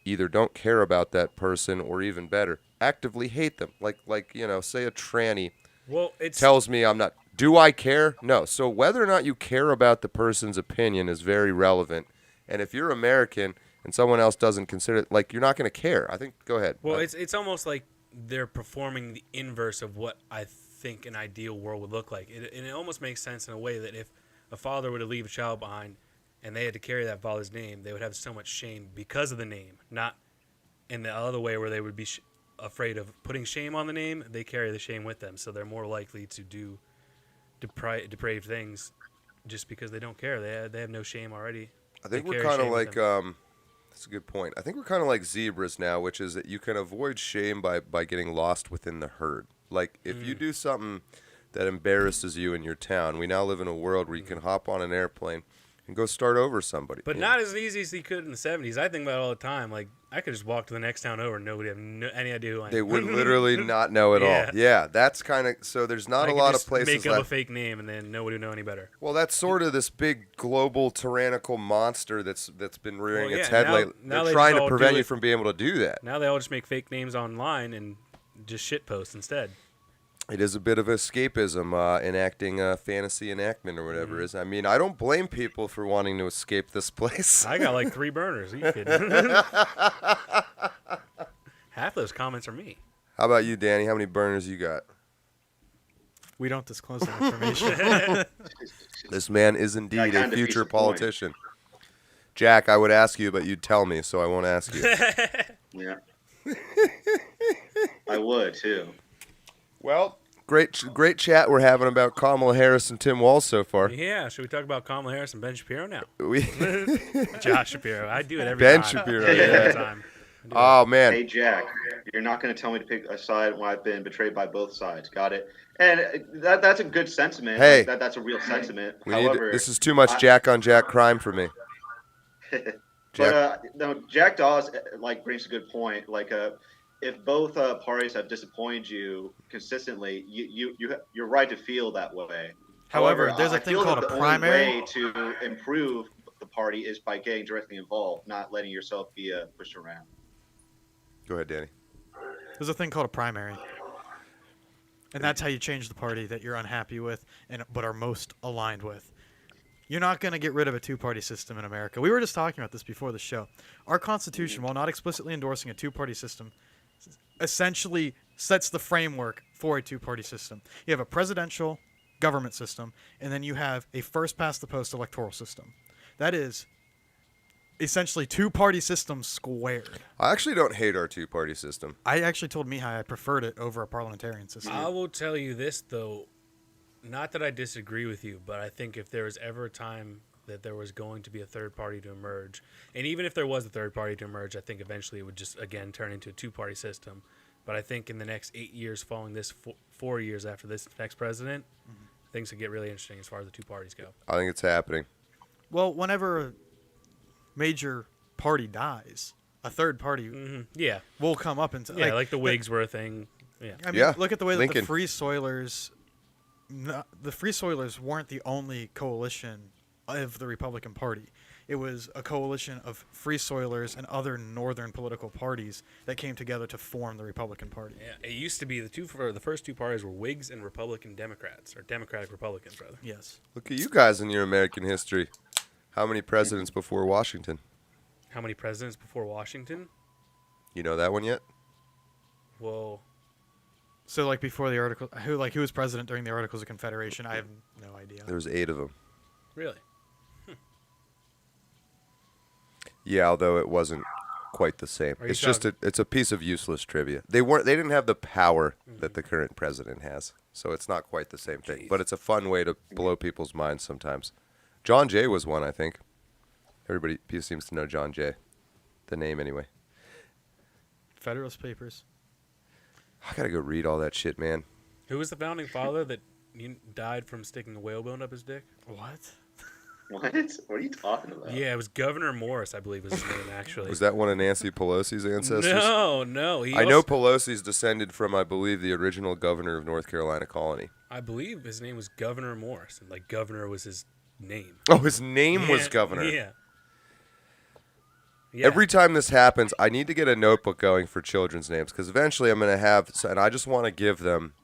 either don't care about that person or even better, actively hate them. Like say a tranny well, it's tells me I'm not. Do I care? No. So whether or not you care about the person's opinion is very relevant. And if you're American and someone else doesn't consider it, like, you're not going to care. I think. Go ahead. well, it's almost like they're performing the inverse of what I think an ideal world would look like. And it almost makes sense in a way that if a father were to leave a child behind and they had to carry that father's name, they would have so much shame because of the name, not in the other way where they would be afraid of putting shame on the name. They carry the shame with them, so they're more likely to do depraved things just because they don't care. They have no shame already. I think They we're carry kind of shame with like them. that's a good point. I think we're kind of like zebras now, which is that you can avoid shame by getting lost within the herd. Like if you do something that embarrasses you in your town, we now live in a world where you can hop on an airplane and go start over somebody. But you not as easy as he could in the 70s. I think about it all the time. Like, I could just walk to the next town over and nobody have any idea who I am. They would literally not know at Yeah. all. Yeah, that's kind of so. There's not I a could lot just of places make up left. a fake name and then nobody would know any better. Well, that's sort of this big global tyrannical monster that's been rearing Well, its yeah, head now- lately. now They're they trying just to all prevent do you it. from being able to do that. Now they all just make fake names online and just shitpost instead. It is a bit of escapism, enacting fantasy enactment or whatever it is. I mean, I don't blame people for wanting to escape this place. I got like 3 burners. Are you kidding? Half those comments are me. How about you, Danny? How many burners you got? We don't disclose that information. This man is indeed That a kinda defeats future the point. politician. Jack, I would ask you, but you'd tell me, so I won't ask you. Yeah. I would too. Well, great chat we're having about Kamala Harris and Tim Walz so far. Yeah, should we talk about Kamala Harris and Ben Shapiro now? We Josh Shapiro. I do it every Ben time. Shapiro, Every yeah. time. Oh man, Hey Jack, you're not going to tell me to pick a side when I've been betrayed by both sides. Got it? And that's a good sentiment. Hey. Like, that's a real sentiment. we need However, this is too much Jack on Jack crime for me. but no, Jack Dawes brings a good point. If both parties have disappointed you consistently, you're right to feel that way. However, there's a I thing feel called that a the primary. only way to improve the party is by getting directly involved, not letting yourself be pushed around. Go ahead, Danny. There's a thing called a primary. And that's how you change the party that you're unhappy with but are most aligned with. You're not going to get rid of a two-party system in America. We were just talking about this before the show. Our Constitution, while not explicitly endorsing a two-party system, essentially sets the framework for a two-party system. You have a presidential government system, and then you have a first-past-the-post electoral system. That is essentially two-party system squared. I actually don't hate our two-party system. I actually told Mihaly I preferred it over a parliamentarian system. I will tell you this, though. Not that I disagree with you, but I think if there was ever a time that there was going to be a third party to emerge, and even if there was a third party to emerge, I think eventually it would just, again, turn into a two-party system. But I think in the next 8 years following this, 4 years after this next president, things could get really interesting as far as the two parties go. I think it's happening. Well, whenever a major party dies, a third party Yeah. will come up and Yeah, like the Whigs were a thing. Yeah. I mean, Yeah, look at the way that Lincoln. the Free Soilers. The Free Soilers weren't the only coalition of the Republican Party. It was a coalition of Free Soilers and other northern political parties that came together to form the Republican Party. Yeah, it used to be the first two parties were Whigs and Republican Democrats, or Democratic Republicans, rather. Yes. Look at you guys in your American history. How many presidents before Washington? How many presidents before Washington? You know that one yet? Well, So, like before the article, who was president during the Articles of Confederation? I have no idea. There was 8 of them. really? Yeah, although it wasn't quite the same. Are you It's just it's a piece of useless trivia. They didn't have the power that the current president has, so it's not quite the same thing. But it's a fun way to blow people's minds sometimes. John Jay was one, I think. Everybody seems to know John Jay, the name anyway. Federalist Papers. I gotta go read all that shit, man. Who was the founding father that died from sticking a whalebone up his dick? What? What? What are you talking about? Yeah, it was Governor Morris, I believe was his name, actually. Was that one of Nancy Pelosi's ancestors? No. I know Pelosi's descended from, I believe, the original governor of North Carolina Colony. I believe his name was Governor Morris, and like Governor was his name. Oh, his name was Governor. Yeah. Every time this happens, I need to get a notebook going for children's names because eventually I'm going to have, and I just want to give them,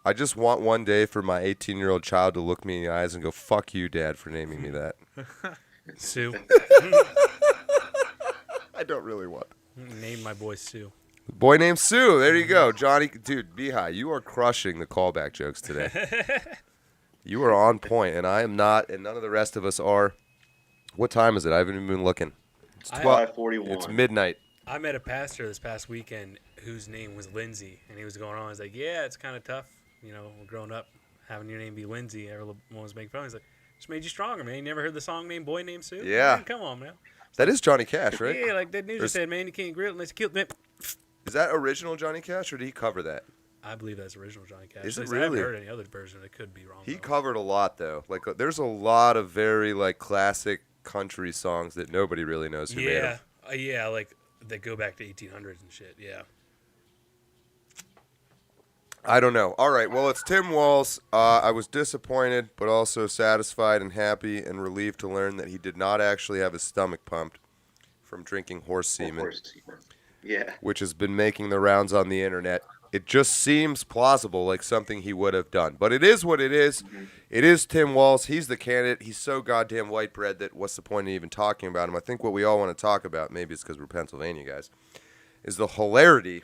I just want one day for my 18-year-old child to look me in the eyes and go, fuck you, Dad, for naming me that. Sue. I don't really want. Name my boy Sue. Boy named Sue. There you go. Johnny, dude, Mihaly, you are crushing the callback jokes today. You are on point, and I am not, and none of the rest of us are. What time is it? I haven't even been looking. It's 5:41. It's midnight. I met a pastor this past weekend whose name was Lindsay, and he was going on. He's like, yeah, it's kind of tough, growing up, having your name be Lindsay. Everyone was making fun. He's like, just made you stronger, man. You never heard the song named Boy Named Sue? Yeah. Man, come on, man. That is Johnny Cash, right? Yeah, like that news just said, man, you can't grill it unless you kill it. Is that original Johnny Cash, or did he cover that? I believe that's original Johnny Cash. Is it I haven't really? heard any other version. It could be wrong. He though. covered a lot, though. Like, there's a lot of very, classic country songs that nobody really knows who made them. Yeah, like that go back to 1800s and shit. Yeah. I don't know. All right, well, it's Tim Walz. I was disappointed, but also satisfied and happy and relieved to learn that he did not actually have his stomach pumped from drinking horse semen, Yeah. which has been making the rounds on the internet. It just seems plausible, like something he would have done. But it is what it is. Mm-hmm. It is Tim Walz. He's the candidate. He's so goddamn white bread that what's the point of even talking about him? I think what we all want to talk about, maybe it's because we're Pennsylvania guys, is the hilarity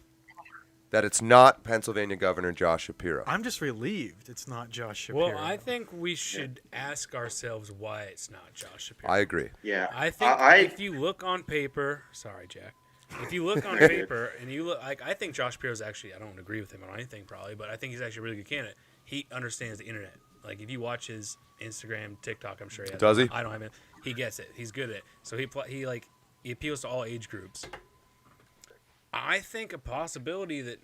that it's not Pennsylvania Governor Josh Shapiro. I'm just relieved it's not Josh Shapiro. Well, I think we should ask ourselves why it's not Josh Shapiro. I agree. Yeah. I think if you look on paper, sorry, Jack. If you look on paper and you look, I think Josh Shapiro's actually, I don't agree with him on anything probably, but I think he's actually a really good candidate. He understands the internet. Like if you watch his Instagram, TikTok, I'm sure he has. Does he? I don't have it. He gets it. He's good at it. So he appeals to all age groups. I think a possibility that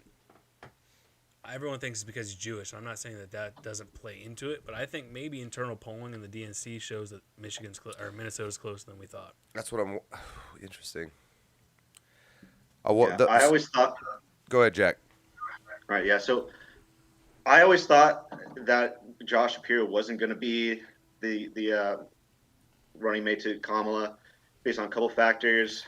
everyone thinks is because he's Jewish. I'm not saying that doesn't play into it, but I think maybe internal polling in the DNC shows that Minnesota's closer than we thought. That's what I'm... Interesting. I always thought... Go ahead, Jack. All right, yeah. So I always thought that Josh Shapiro wasn't going to be the running mate to Kamala based on a couple factors.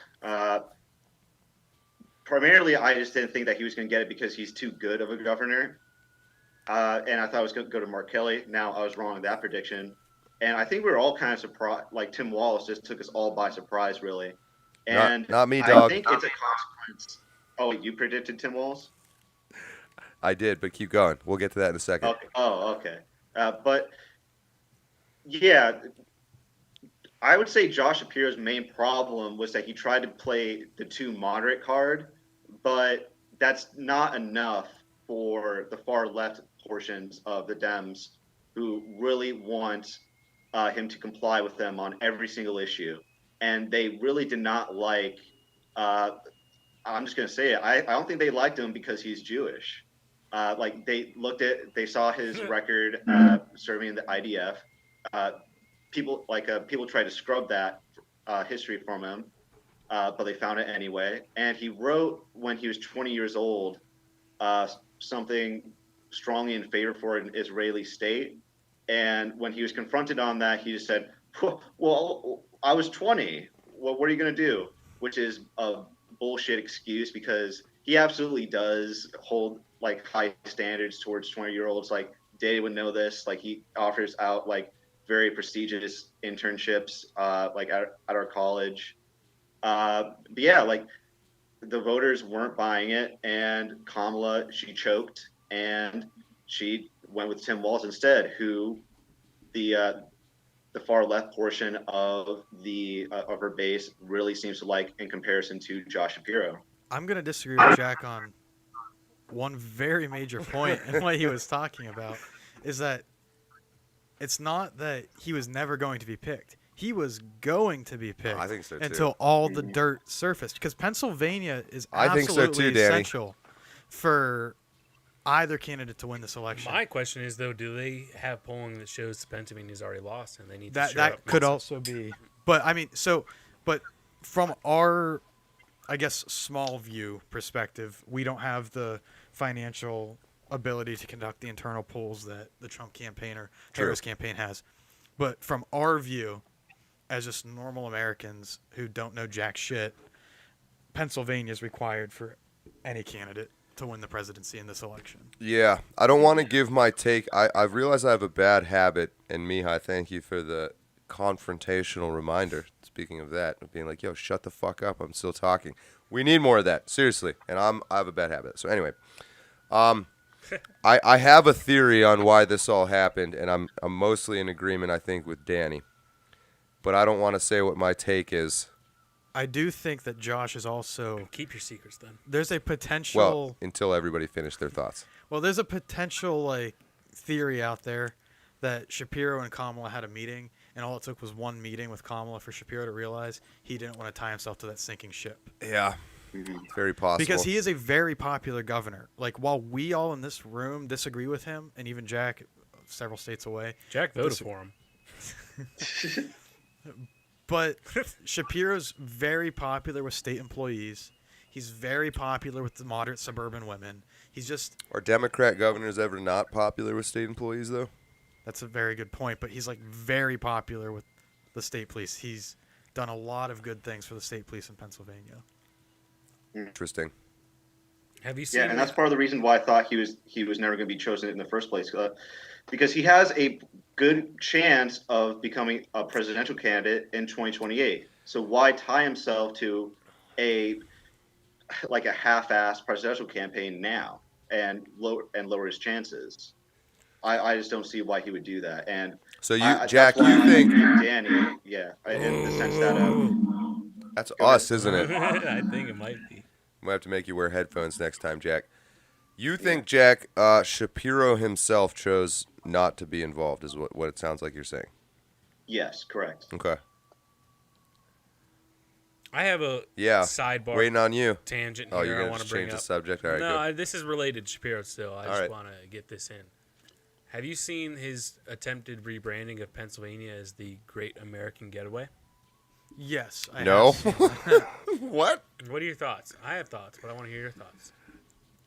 Primarily, I just didn't think that he was going to get it because he's too good of a governor. And I thought it was going to go to Mark Kelly. Now, I was wrong in that prediction. And I think we were all kind of surprised. Like, Tim Walz just took us all by surprise, really. And not me, dog. I think it's a consequence. Oh, you predicted Tim Walz? I did, but keep going. We'll get to that in a second. Okay. Oh, okay. But, yeah, I would say Josh Shapiro's main problem was that he tried to play the too moderate card, but that's not enough for the far left portions of the Dems who really want him to comply with them on every single issue. And they really did not like, I'm just going to say it, I don't think they liked him because he's Jewish. They saw his record serving in the IDF. People tried to scrub that history from him, but they found it anyway. And he wrote when he was 20 years old something strongly in favor for an Israeli state. And when he was confronted on that, he just said, "Well, I was 20. Well, what are you going to do?" Which is a bullshit excuse because he absolutely does hold like high standards towards 20-year-olds. Like Dave would know this. Like he offers out like very prestigious internships like at our college. But yeah, like the voters weren't buying it, and Kamala, she choked and she went with Tim Walz instead, who the the far left portion of her base really seems to like in comparison to Josh Shapiro. I'm gonna disagree with Jack on one very major point in what he was talking about. Is that it's not that he was never going to be picked. He was going to be picked. I think so, too. Until all the dirt surfaced, because Pennsylvania is I think so, absolutely too, Danny. essential for either candidate to win this election. My question is, though, do they have polling that shows Pennsylvania's already lost and they need to That shore up could Pennsylvania? also be, but I mean, but from our, I guess, small view perspective, we don't have the financial ability to conduct the internal polls that the Trump campaign or Harris campaign has. But from our view, as just normal Americans who don't know jack shit, Pennsylvania is required for any candidate to win the presidency in this election. Yeah, I don't want to give my take. I've realized I have a bad habit, and Mihai, thank you for the confrontational reminder. Speaking of that, of being like, yo, shut the fuck up, I'm still talking. We need more of that, seriously, and I have a bad habit. So anyway, I have a theory on why this all happened, and I'm mostly in agreement, I think, with Danny. But I don't want to say what my take is. I do think that Josh is also... Keep your secrets, then. There's a potential... Well, until everybody finished their thoughts. Well, there's a potential theory out there that Shapiro and Kamala had a meeting, and all it took was one meeting with Kamala for Shapiro to realize he didn't want to tie himself to that sinking ship. Yeah, very possible. Because he is a very popular governor. Like, while we all in this room disagree with him, and even Jack, several states away... Jack voted for him. But Shapiro's very popular with state employees. He's very popular with the moderate suburban women. He's just... Are Democrat governors ever not popular with state employees, though? That's a very good point, but he's very popular with the state police. He's done a lot of good things for the state police in Pennsylvania. Interesting. Have you seen? Yeah, and that's part of the reason why I thought he was never going to be chosen in the first place, because he has a good chance of becoming a presidential candidate in 2028. So why tie himself to a half-assed presidential campaign now and lower his chances? I just don't see why he would do that. And so Jack, you think Danny? Yeah, in the sense that that's us, isn't it? I think it might be. Might have to make you wear headphones next time, Jack. You think, Jack, Shapiro himself chose not to be involved, is what it sounds like you're saying. Yes, correct. Okay. I have a sidebar waiting on you. tangent Oh, here you're I going want to to bring change up. the subject? All right, No, this is related to Shapiro still. I just right. want to get this in. Have you seen his attempted rebranding of Pennsylvania as the Great American Getaway? Yes. I No. have seen that. What? What are your thoughts? I have thoughts, but I want to hear your thoughts.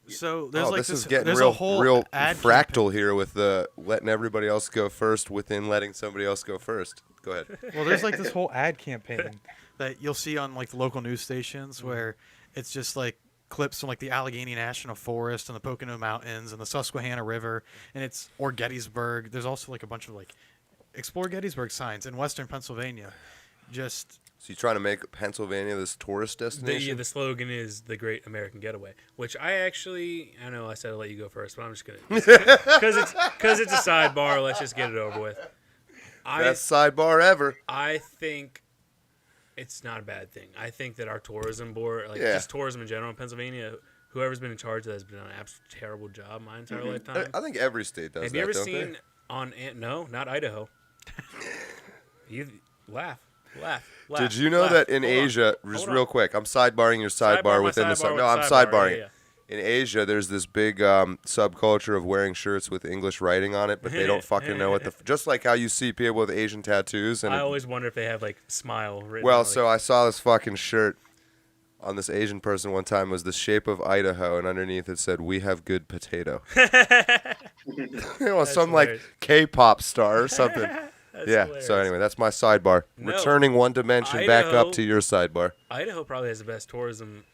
So there's This is getting there's real, a whole real ad fractal here with letting everybody else go first within letting somebody else go first. Go ahead. Well, there's this whole ad campaign that you'll see on the local news stations where it's just clips from the Allegheny National Forest and the Pocono Mountains and the Susquehanna River, and or Gettysburg. There's also a bunch of explore Gettysburg signs in western Pennsylvania. Just So you're trying to make Pennsylvania this tourist destination? The slogan is the Great American Getaway, which I know I said I'd let you go first, but I'm just gonna because it's a sidebar. Let's just get it over with. Best sidebar ever. I think it's not a bad thing. I think that our tourism board, just tourism in general in Pennsylvania, whoever's been in charge of that has been an absolutely terrible job my entire lifetime. I think every state does Have that, you ever don't seen they? No, not Idaho. You laugh. Did you know that in Asia, just real quick, I'm sidebarring your sidebar Sidebar my within the sidebar No, I'm with the sidebar, sidebarring. yeah. In Asia, there's this big subculture of wearing shirts with English writing on it, but they don't fucking know what just like how you see people with Asian tattoos. And I always wonder if they have smile written. well, on, so I saw this fucking shirt on this Asian person one time. It was the shape of Idaho, and underneath it said, "We have good potato." Some hilarious. K-pop star or something. Yeah. hilarious. So anyway, that's my sidebar. No. Returning one dimension back Idaho- up to your sidebar. Idaho probably has the best tourism,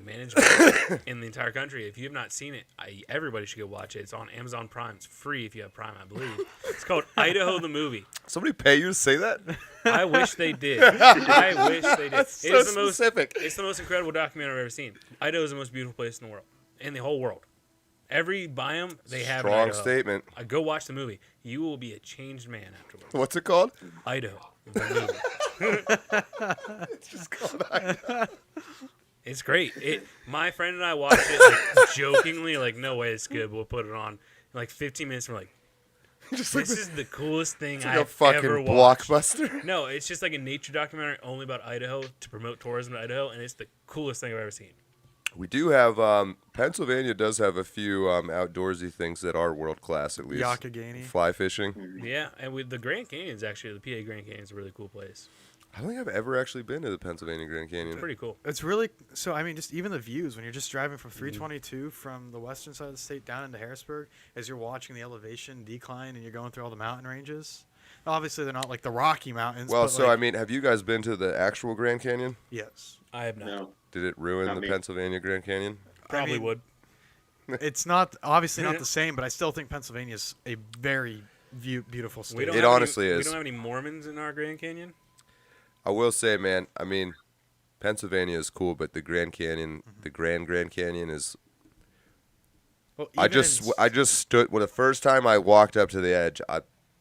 management in the entire country. If you have not seen it, everybody should go watch it. It's on Amazon Prime. It's free if you have Prime, I believe. It's called Idaho the Movie. Somebody pay you to say that? I wish they did. I wish they did. That's so specific. It's the most incredible documentary I've ever seen. Idaho is the most beautiful place in the world, in the whole world. Every biome they have in Strong Idaho. statement. Go watch the movie. You will be a changed man afterwards. What's it called? Idaho. The movie. It's just called Idaho. It's great. My friend and I watched it like, jokingly, like, no way it's good, but we'll put it on. In like 15 minutes, we're like, Just this is the coolest thing like a I've fucking ever watched. blockbuster. No, it's just like a nature documentary only about Idaho to promote tourism in Idaho, and it's the coolest thing I've ever seen. We do have Pennsylvania does have a few outdoorsy things that are world class at least. Yakagani. Fly fishing. Yeah, and with the Grand Canyon's actually, the PA Grand Canyon is a really cool place. I don't think I've ever actually been to the Pennsylvania Grand Canyon. It's pretty cool. It's really so. I mean, just even the views when you're just driving from 322 from the western side of the state down into Harrisburg, as you're watching the elevation decline and you're going through all the mountain ranges. Obviously, they're not like the Rocky Mountains. Well, but so like, I mean, have you guys been to the actual Grand Canyon? yes, I have not. No. Did it ruin Not the me. Pennsylvania Grand Canyon? Probably I mean, would. it's not obviously not the same, but I still think Pennsylvania's a very beautiful state. We don't It have honestly any, is. We don't have any Mormons in our Grand Canyon. I will say, man, I mean, Pennsylvania is cool, but the Grand Canyon, the Grand Canyon is. Well, I even just stood. Well, the first time I walked up to the edge,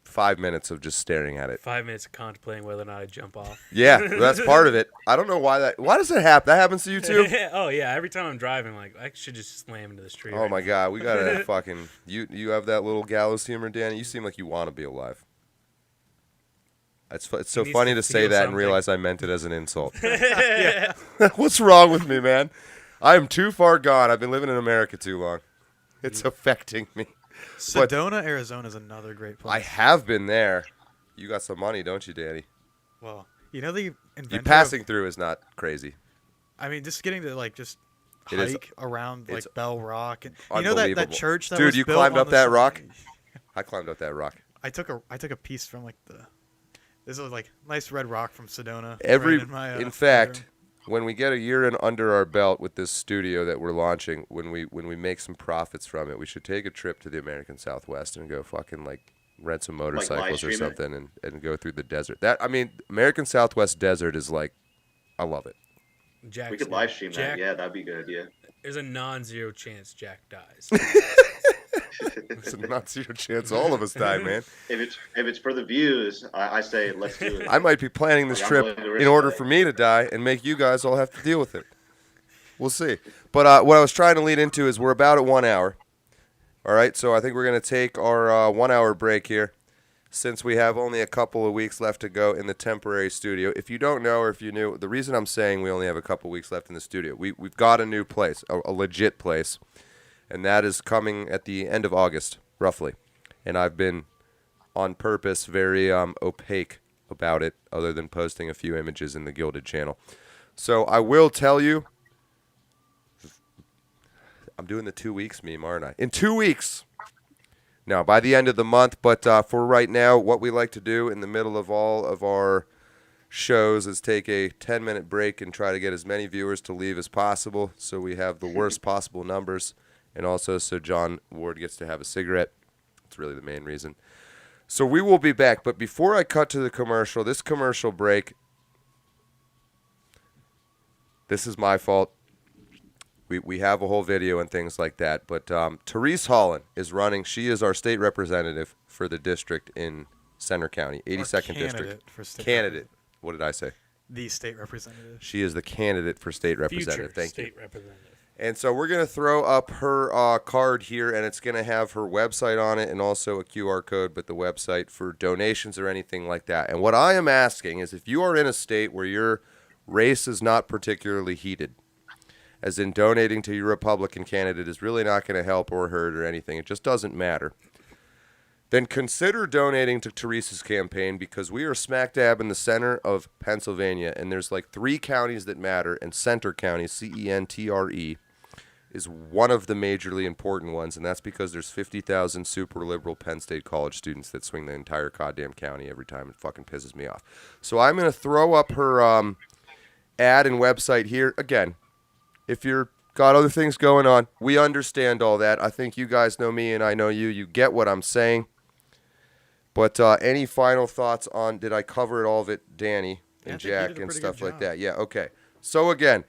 5 minutes of just staring at it. 5 minutes of contemplating whether or not I jump off. Yeah, that's part of it. I don't know why that. Why does that happen? That happens to you too? Oh yeah, every time I'm driving, like I should just slam into this tree. Oh my God, we gotta fucking. You have that little gallows humor, Danny. You seem like you want to be alive. It's so needs funny to to say feel that and something. realize I meant it as an insult. What's wrong with me, man? I am too far gone. I've been living in America too long. It's affecting me. Sedona, Arizona is another great place. I have been there. You got some money, don't you, Danny? Well, you know the inventor You of- passing through is not crazy. I mean, just getting to like just It is- hike around like it's Bell Rock, and you know that unbelievable. church that Dude, was you built climbed on up the that side- rock? I climbed up that rock. I took a piece from like the. This is like nice red rock from Sedona. Every, right in my, in room. fact, when we get a year in under our belt with this studio that we're launching, when we make some profits from it, we should take a trip to the American Southwest and go fucking like rent some motorcycles or stream it? something and go through the desert. That I mean, American Southwest desert is like, I love it. Jack's We could gonna- live stream Jack, that. Yeah, that'd be a good idea. There's a non-zero chance Jack dies. It's not zero chance all of us die, man. If it's for the views, I say let's do it. I might be planning this I'm trip willing to risk in order that. for me to die and make you guys all have to deal with it. We'll see. But what I was trying to lead into is we're about at 1 hour. All right, so I think we're going to take our 1 hour break here since we have only a couple of weeks left to go in the temporary studio. If you don't know or if you knew, the reason I'm saying we only have a couple weeks left in the studio, we've got a new place, a legit place, and that is coming at the end of August, roughly. And I've been, on purpose, very opaque about it, other than posting a few images in the Gilded channel. So I will tell you, I'm doing the 2 weeks meme, aren't I? In 2 weeks. Now, by the end of the month, but for right now, what we like to do in the middle of all of our shows is take a 10-minute break and try to get as many viewers to leave as possible so we have the worst possible numbers, and also so John Ward gets to have a cigarette. That's really the main reason. So we will be back, but before I cut to the commercial, this commercial break, this is my fault. We have a whole video and things like that, but Therese Holland is running. She is our state representative for the district in Center County, 82nd District. For state Candidate. What did I say? The state representative. She is the candidate for state representative. Future Thank you. state representative. And so we're going to throw up her card here, and it's going to have her website on it and also a QR code, but the website for donations or anything like that. And what I am asking is if you are in a state where your race is not particularly heated, as in donating to your Republican candidate is really not going to help or hurt or anything, it just doesn't matter, then consider donating to Therese's campaign, because we are smack dab in the center of Pennsylvania, and there's like 3 counties that matter, and Center County, C-E-N-T-R-E, is one of the majorly important ones, and that's because there's 50,000 super liberal Penn State college students that swing the entire goddamn county every time. It fucking pisses me off. So I'm going to throw up her ad and website here. Again, if you're got other things going on, we understand all that. I think you guys know me and I know you. You get what I'm saying. But any final thoughts on, did I cover all of it, Danny and I think you Jack did a and pretty stuff good like job. that? Yeah, okay. So again,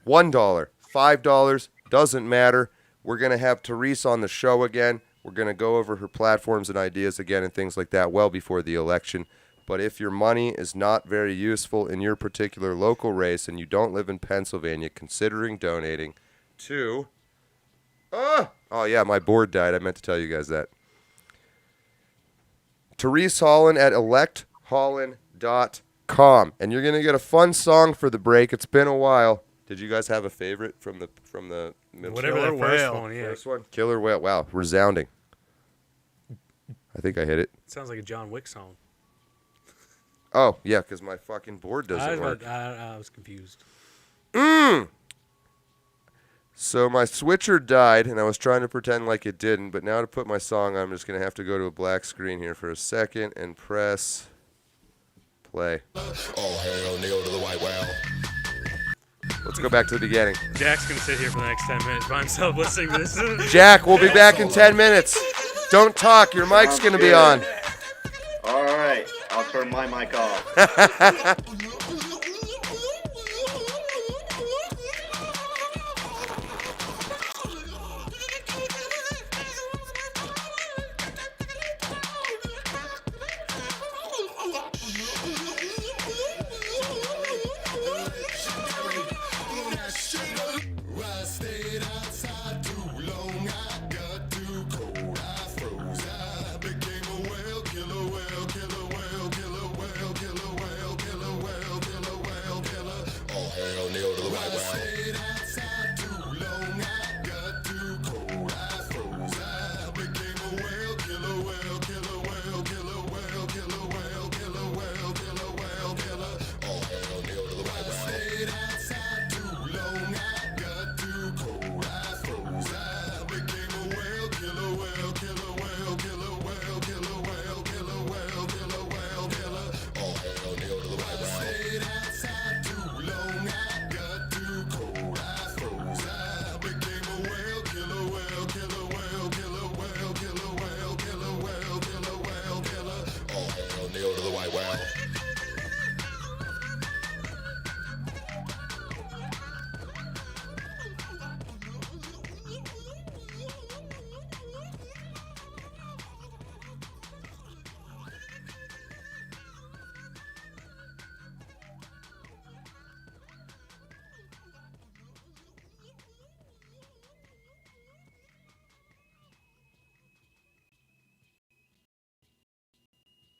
$1, $5, doesn't matter. We're going to have Therese on the show again. We're going to go over her platforms and ideas again and things like that well before the election. But if your money is not very useful in your particular local race and you don't live in Pennsylvania, considering donating to... Oh, yeah, my board died. I meant to tell you guys that. Therese Holland at electholland.com. And you're going to get a fun song for the break. It's been a while. Did you guys have a favorite from the middle? Whatever that first one, yeah. First one? Killer Whale. Wow, resounding. I think I hit it. Sounds like a John Wick song. Oh, yeah, because my fucking board doesn't work. I was confused. So my switcher died, and I was trying to pretend like it didn't, but now to put my song on, I'm just going to have to go to a black screen here for a second and press play. Oh, hell, kneel to the white whale. Let's go back to the beginning. Jack's going to sit here for the next 10 minutes by himself listening to this. Jack, we'll be back in 10 minutes. Don't talk. Your mic's going to be on. All right. I'll turn my mic off.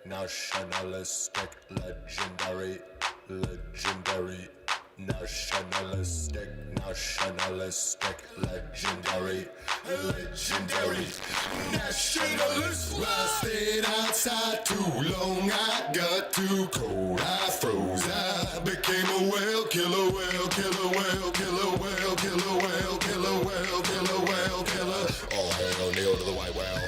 Nationalistic, legendary, nationalistic, legendary, nationalist. I stayed outside too long, I got too cold, I froze, I became a whale killer, whale killer, whale killer, whale killer, whale killer, whale killer, whale killer. All hail, kneel to the white whale.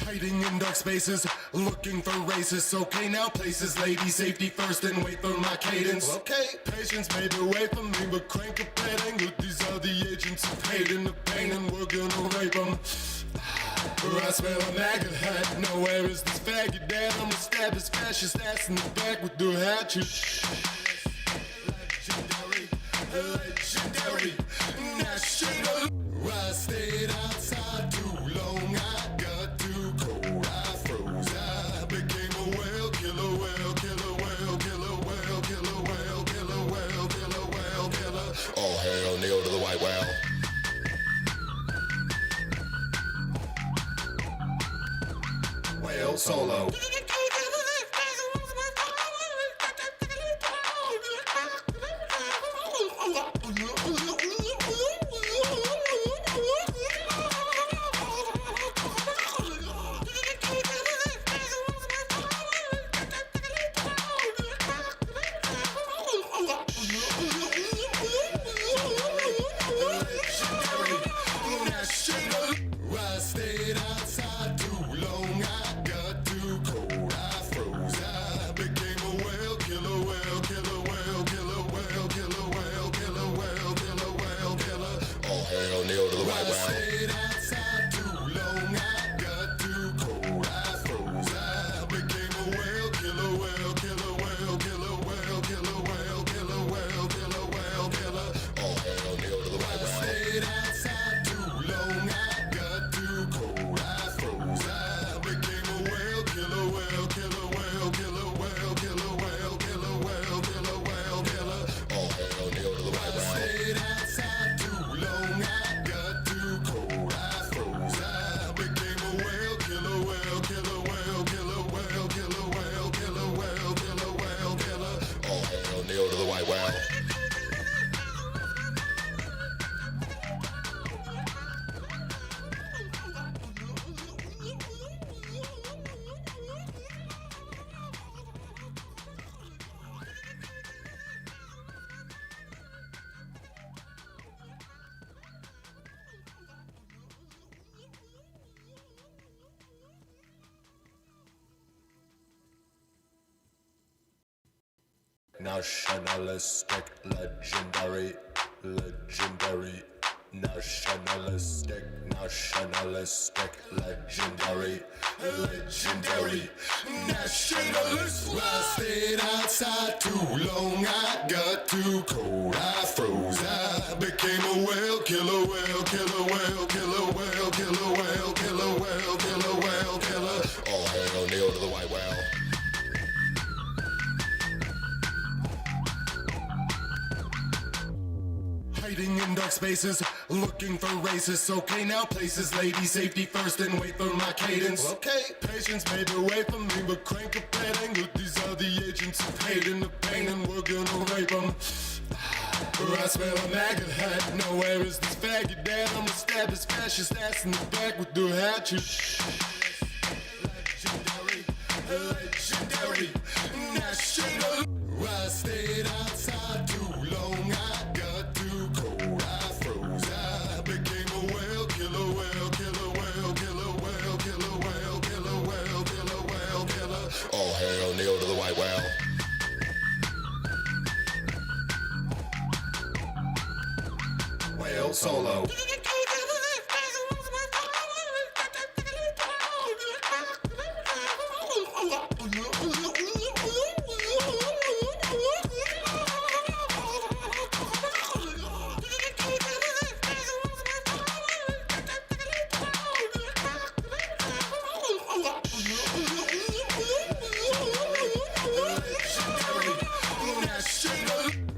Hiding in dark spaces, looking for racists. Okay, now places, ladies, safety first and wait for my cadence. Okay, patience may be away from me, but crank up that angle. These are the agents of hate and the pain, and we're gonna rape them. I smell a maggot hat. Now where is this faggot dad? I'm gonna stab this fascist ass in the back with the hatchet. Legendary, national. I stayed outside too long, I got too cold, I froze, I became a whale killer, whale killer, whale killer, whale killer, whale killer, whale killer, whale killer. All hail, kneel to the white whale. Whale solo. I stayed outside too long, I got too cold. nationalistic, legendary, legendary, nationalistic, legendary, legendary, nationalist. Well, I stayed outside too long, I got too cold, I froze, I became a whale killer, whale killer, whale killer, whale killer, whale killer, whale killer, whale killer. All hail Neil to the white whale. Hiding in dark spaces, looking for races. Okay, now places, ladies, safety first and wait for my cadence. Okay, patience may be away from me, but crank up that angle. These are the agents of hate and the pain, and we're gonna rape them. I smell a maggot hat. Now where is this faggot dad? I'ma stab his fascist ass in the back with the hatchet. Legendary, national. I stayed outside too long, I got too cold, I froze, I became a whale killer, whale killer, whale killer, whale killer, whale killer, whale killer, whale killer. All hail Neil to the white whale. Whale solo.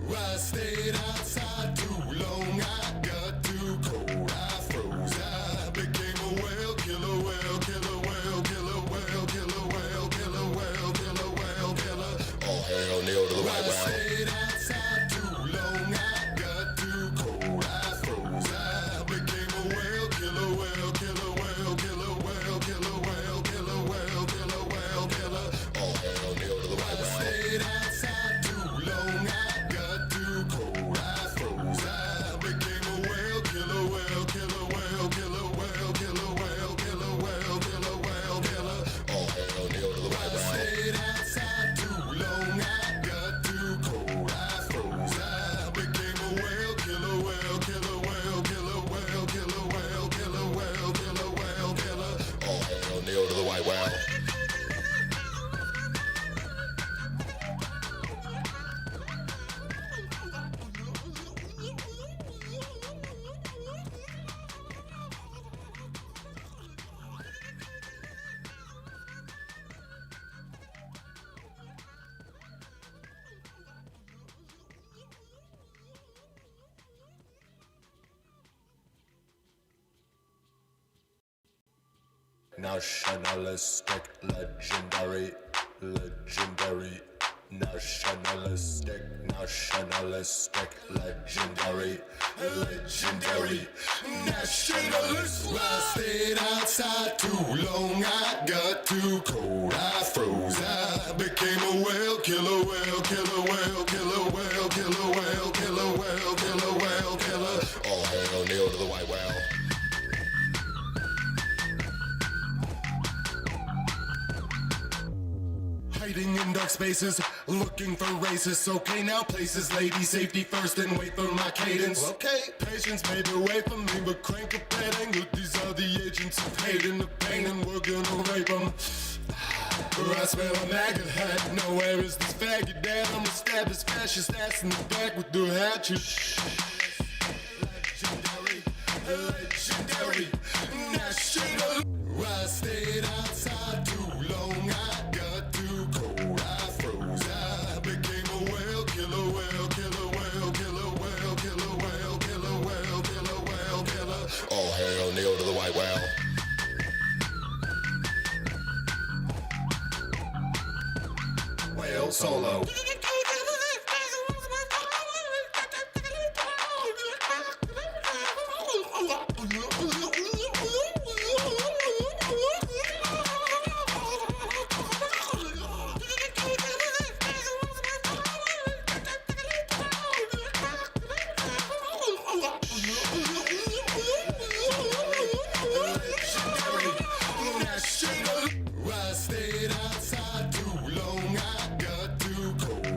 I stayed outside too long, I got too cold, I froze, I became a whale killer, whale killer, whale killer, whale killer, whale killer, whale killer, whale killer. All hail Neil to the white whale. I stayed outside too long, I got too cold, I froze, I became a whale killer, whale killer, whale killer, whale killer, whale killer, whale killer, whale killer. All hail Neil to the white whale. I stayed outside too long, I got too cold, I froze, I became a whale killer, whale killer, whale killer, whale killer, whale killer, whale killer, whale killer. All hail Neil to the white whale. I stayed outside too long, I got too cold, I froze, I became a whale killer, whale killer, whale killer, whale killer, whale killer, whale killer, whale killer. All hail Neil to the white whale. Nationalistic, legendary, legendary, nationalistic, legendary, legendary, nationalist. I stayed outside too long, I got too cold, I froze, I became a whale killer, whale killer, whale killer, whale killer, whale killer, whale killer, whale killer. All hail Neil to the white whale. Hiding in dark spaces, looking for races. Okay, now places, ladies, safety first and wait for my cadence. Okay, patience may be away from me, but crank up that angle. These are the agents of hate and the pain, and we're gonna rape them. I smell a maggot hat. Now where is this faggot dad? I'ma stab his fascist ass in the back with the hatchet. Legendary, legendary, national. I stayed outside too long, I got too cold, I froze, I became a whale killer, whale killer, whale killer, whale killer, whale killer, whale killer, whale killer. All hail Neil to the white whale. Whale solo. I stayed outside too long, I got too cold,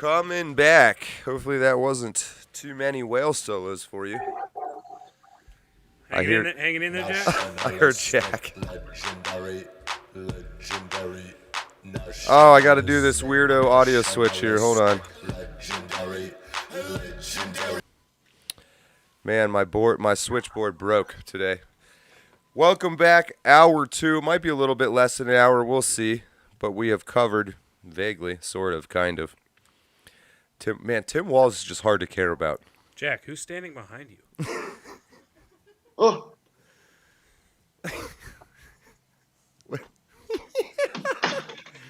Coming back. Hopefully that wasn't too many whale solos for you. Hanging in there, Jack? I heard Jack. Legendary. Oh, I got to do this weirdo audio switch here. Hold on. Legendary. Man, my switchboard broke today. Welcome back, hour 2. Might be a little bit less than an hour. We'll see. But we have covered vaguely, sort of, kind of. Tim Walz is just hard to care about. Jack, who's standing behind you? Oh,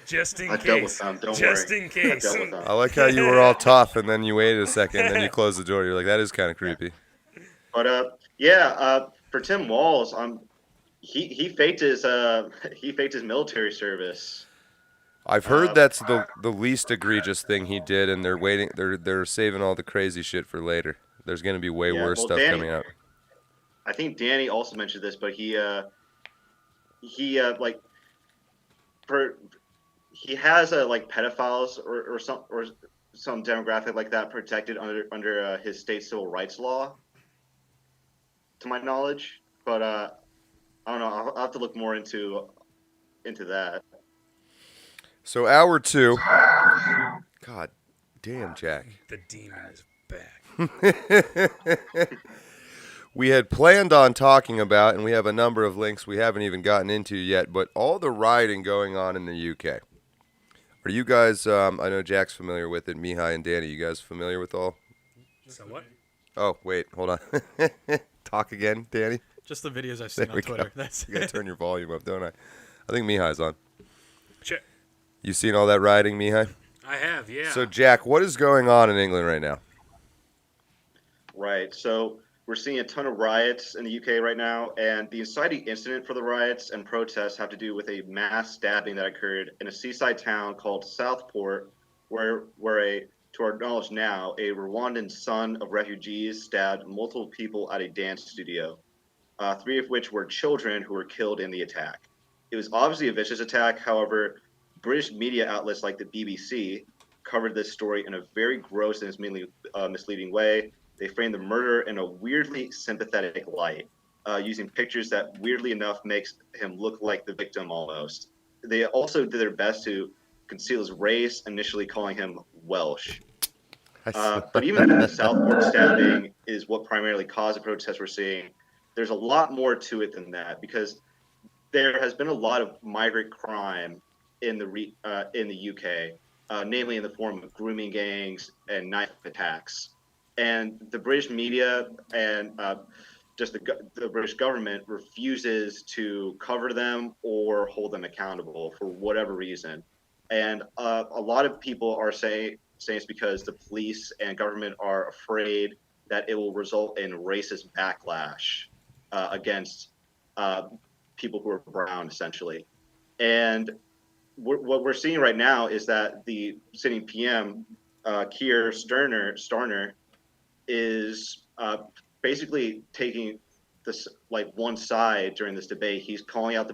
Just in I dealt with case. them. Don't Just worry. in case. I dealt with them. I like how you were all tough, and then you waited a second, and then you closed the door. You're like, that is kind of creepy. But for Tim Walz, he faked his military service. I've heard that's the least egregious thing he did, and they're waiting. They're saving all the crazy shit for later. There's going to be way worse stuff Danny, coming out. I think Danny also mentioned this, but he has pedophiles or some demographic like that protected under his state civil rights law, to my knowledge. But I don't know. I'll have to look more into that. So hour 2. God damn, Jack. The demon is back. We had planned on talking about, and we have a number of links we haven't even gotten into yet, but all the rioting going on in the UK. Are you guys, I know Jack's familiar with it, Mihaly and Danny, you guys familiar with all? Somewhat. Oh, wait, hold on. Talk again, Danny? Just the videos I've seen on Twitter. That's You gotta turn your volume up, don't I? I think Mihaly's on. Check. You seen all that rioting, Mihaly? I have, yeah. So, Jack, what is going on in England right now? Right. So we're seeing a ton of riots in the UK right now, and the inciting incident for the riots and protests have to do with a mass stabbing that occurred in a seaside town called Southport, where to our knowledge now, a Rwandan son of refugees stabbed multiple people at a dance studio, 3 of which were children who were killed in the attack. It was obviously a vicious attack. However, British media outlets like the BBC covered this story in a very gross and misleading way. They framed the murder in a weirdly sympathetic light, using pictures that weirdly enough makes him look like the victim almost. They also did their best to conceal his race, initially calling him Welsh. But even though the Southport stabbing is what primarily caused the protests we're seeing, there's a lot more to it than that, because there has been a lot of migrant crime in the UK, namely in the form of grooming gangs and knife attacks. And the British media and just the British government refuses to cover them or hold them accountable for whatever reason. And a lot of people are saying it's because the police and government are afraid that it will result in racist backlash against people who are brown, essentially. And what we're seeing right now is that the sitting PM, Keir Starmer, is basically taking this like one side during this debate. He's calling out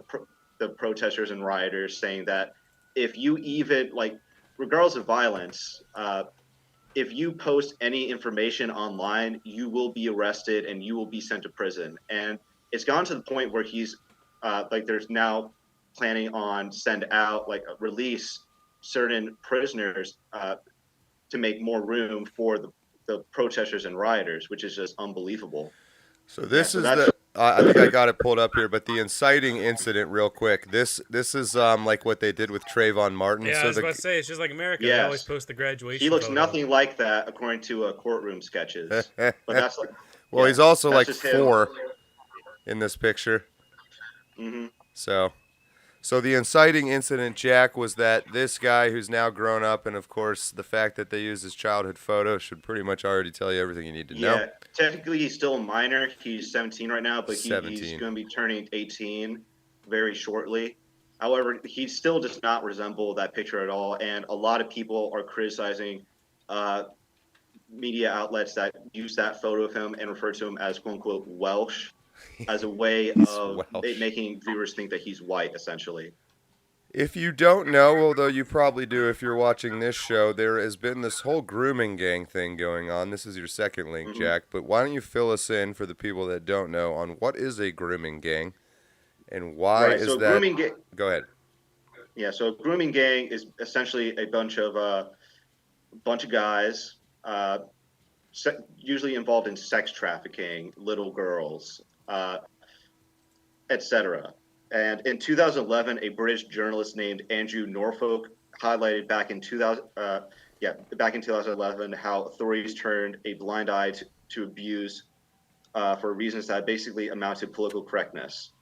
the protesters and rioters, saying that if you even regardless of violence, if you post any information online, you will be arrested and you will be sent to prison. And it's gone to the point where he's there's now planning on release certain prisoners to make more room for the protesters and rioters, which is just unbelievable. So this is I think I got it pulled up here, but the inciting incident, real quick. This is like what they did with Trayvon Martin. Yeah, so I was about to say, it's just like America. Yes. They always post the graduation He looks photo. nothing like that, according to courtroom sketches. But that's well, he's also that's like just him. 4 in this picture. Mm-hmm. So the inciting incident, Jack, was that this guy who's now grown up, and of course the fact that they used his childhood photo should pretty much already tell you everything you need to know. Yeah, technically he's still a minor. He's 17 right now, but he's 17. going to be turning 18 very shortly. However, he still does not resemble that picture at all, and a lot of people are criticizing media outlets that use that photo of him and refer to him as quote-unquote Welsh, as a way of Welsh. making viewers think that he's white, essentially. If you don't know, although you probably do if you're watching this show, there has been this whole grooming gang thing going on. This is your second link, Jack, but why don't you fill us in for the people that don't know on what is a grooming gang and why is that? Go ahead. Yeah, so a grooming gang is essentially a bunch of guys, usually involved in sex trafficking, little girls, etc. And in 2011, a British journalist named Andrew Norfolk highlighted back in 2011 how authorities turned a blind eye to abuse for reasons that basically amount to political correctness.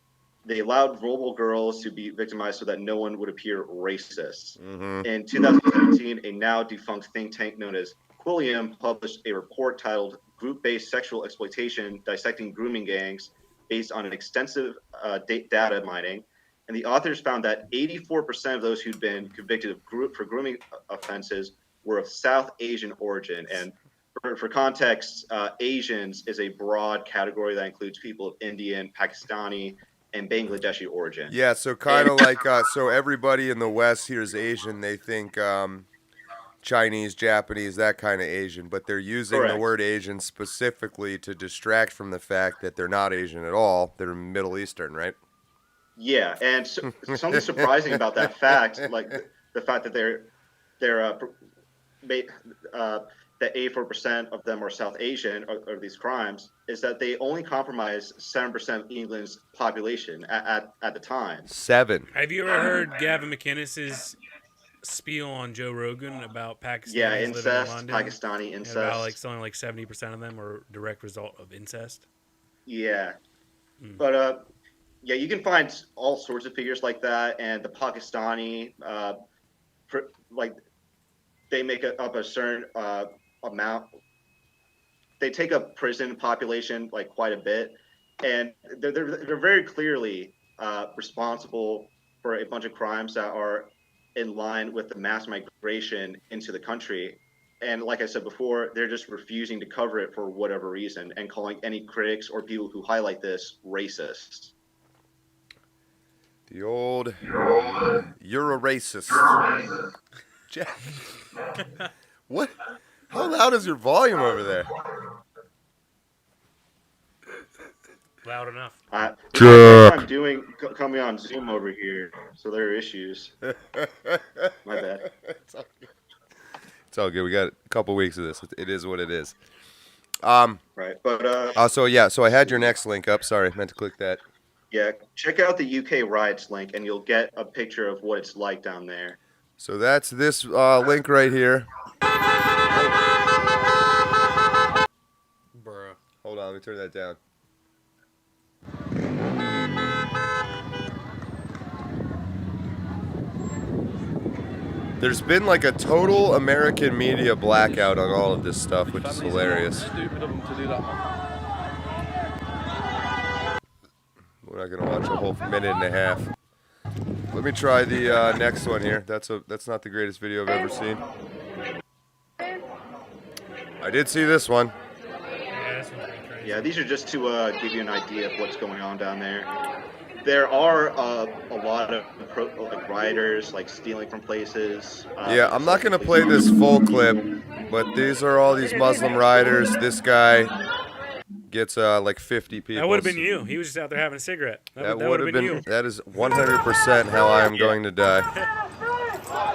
They allowed vulnerable girls to be victimized so that no one would appear racist. In 2017, a now defunct think tank known as Quilliam published a report titled Group-Based Sexual Exploitation, Dissecting Grooming Gangs, based on an extensive data mining. And the authors found that 84% of those who'd been convicted of for grooming offenses were of South Asian origin. And for context, Asians is a broad category that includes people of Indian, Pakistani, and Bangladeshi origin. Yeah, so kind of like, so everybody in the West here is Asian. They think Chinese, Japanese, that kind of Asian, but they're using the word Asian specifically to distract from the fact that they're not Asian at all. They're Middle Eastern, right? Yeah, and something surprising about that fact, like the fact that that 84% of them are South Asian, or these crimes, is that they only comprise 7% of England's population at the time. 7. Have you ever heard Gavin McInnes's spiel on Joe Rogan about Pakistanis incest, living in London? Pakistani incest. And about something like 70% of them are direct result of incest. Yeah, but you can find all sorts of figures like that, and the Pakistani, they make up a certain amount. They take up prison population like quite a bit, and they're very clearly responsible for a bunch of crimes that are in line with the mass migration into the country. And like I said before, they're just refusing to cover it for whatever reason and calling any critics or people who highlight this racist. The old, you're a racist. Jack, what? How loud is your volume over there? Loud enough. I'm coming on Zoom over here, so there are issues. My bad. It's all good. We got a couple weeks of this. It is what it is. Right, but so I had your next link up. Sorry, meant to click that. Yeah, check out the UK riots link, and you'll get a picture of what it's like down there. So that's this link right here. Bruh. Hold on, let me turn that down. There's been like a total American media blackout on all of this stuff, which is hilarious. Stupid of them to do that, man. We're not gonna watch a whole minute and a half. Let me try the next one here. That's not the greatest video I've ever seen. I did see this one. Yeah, this one's pretty crazy. Yeah, these are just to give you an idea of what's going on down there. There are a lot of rioters stealing from places. Yeah, I'm not gonna play this full clip, but these are all these Muslim rioters. This guy gets like 50 people. That would have been you. He was just out there having a cigarette. That would have been you. That is 100% how I am going to die.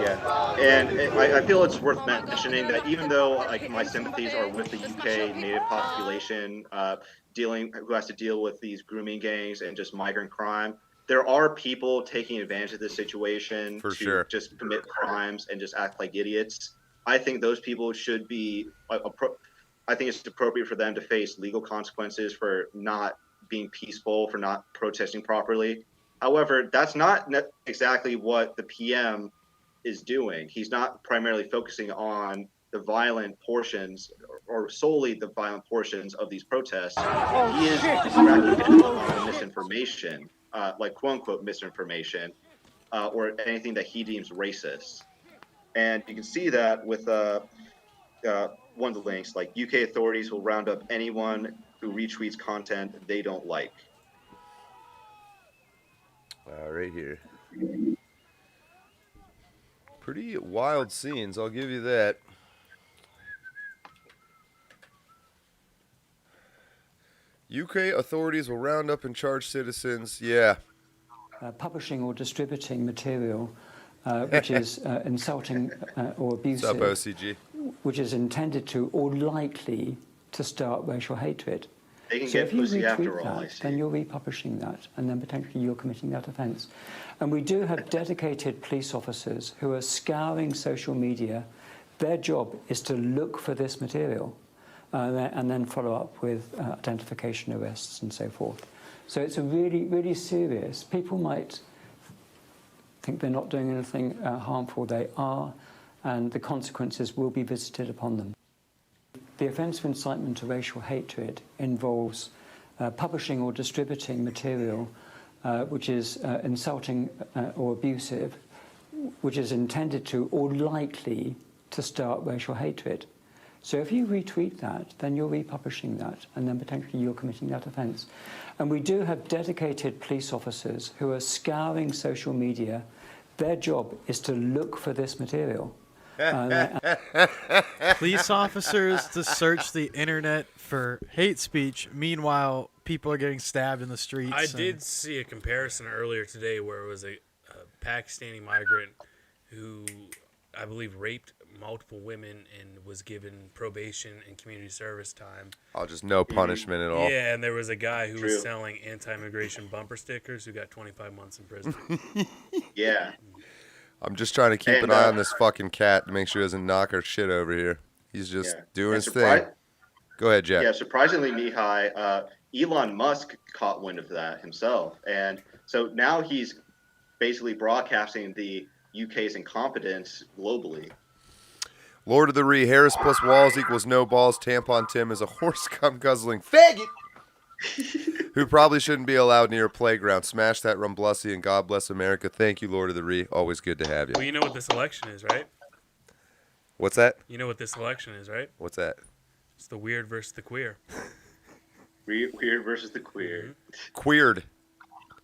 Yeah, and I feel it's worth mentioning that even though my sympathies are with the UK native population who has to deal with these grooming gangs and just migrant crime, there are people taking advantage of this situation to just commit crimes and just act like idiots. I think those people should be. I think it's appropriate for them to face legal consequences for not being peaceful, for not protesting properly. However, that's not exactly what the PM is doing. He's not primarily focusing on the violent portions or solely the violent portions of these protests. He is distracting on misinformation, like quote unquote misinformation, or anything that he deems racist. And you can see that with one of the links, like UK authorities will round up anyone who retweets content they don't like. Right here. Pretty wild scenes, I'll give you that. UK authorities will round up and charge citizens. Yeah. Publishing or distributing material which is insulting or abusive, What's up, OCG? which is intended to or likely to start racial hatred. They can So get if you pussy after retweet all, I that, see. then you're republishing that, and then potentially you're committing that offence. And we do have dedicated police officers who are scouring social media. Their job is to look for this material and then follow up with identification arrests and so forth. So it's a really, really serious. People might think they're not doing anything harmful. They are, and the consequences will be visited upon them. The offence of incitement to racial hatred involves publishing or distributing material which is insulting or abusive, which is intended to or likely to start racial hatred. So if you retweet that, then you're republishing that, and then potentially you're committing that offence. And we do have dedicated police officers who are scouring social media. Their job is to look for this material. Police officers to search the internet for hate speech. Meanwhile, people are getting stabbed in the streets. I did see a comparison earlier today where it was a Pakistani migrant who, I believe, raped multiple women and was given probation and community service time. Oh, just no punishment at all. Yeah, and there was a guy who was selling anti-immigration bumper stickers who got 25 months in prison. Yeah. I'm just trying to keep an eye on this fucking cat to make sure he doesn't knock our shit over here. He's just doing his thing. Go ahead, Jack. Yeah, surprisingly, Mihaly, Elon Musk caught wind of that himself. And so now he's basically broadcasting the UK's incompetence globally. Lord of the Ree, Harris plus Walz equals no balls. Tampon Tim is a horse cum guzzling faggot who probably shouldn't be allowed near a playground. Smash that rumblussy and God bless America. Thank you, Lord of the Ree. Always good to have you. Well, you know what this election is, right? What's that? You know what this election is, right? What's that? It's the weird versus the queer. Weird versus the queer. Queered.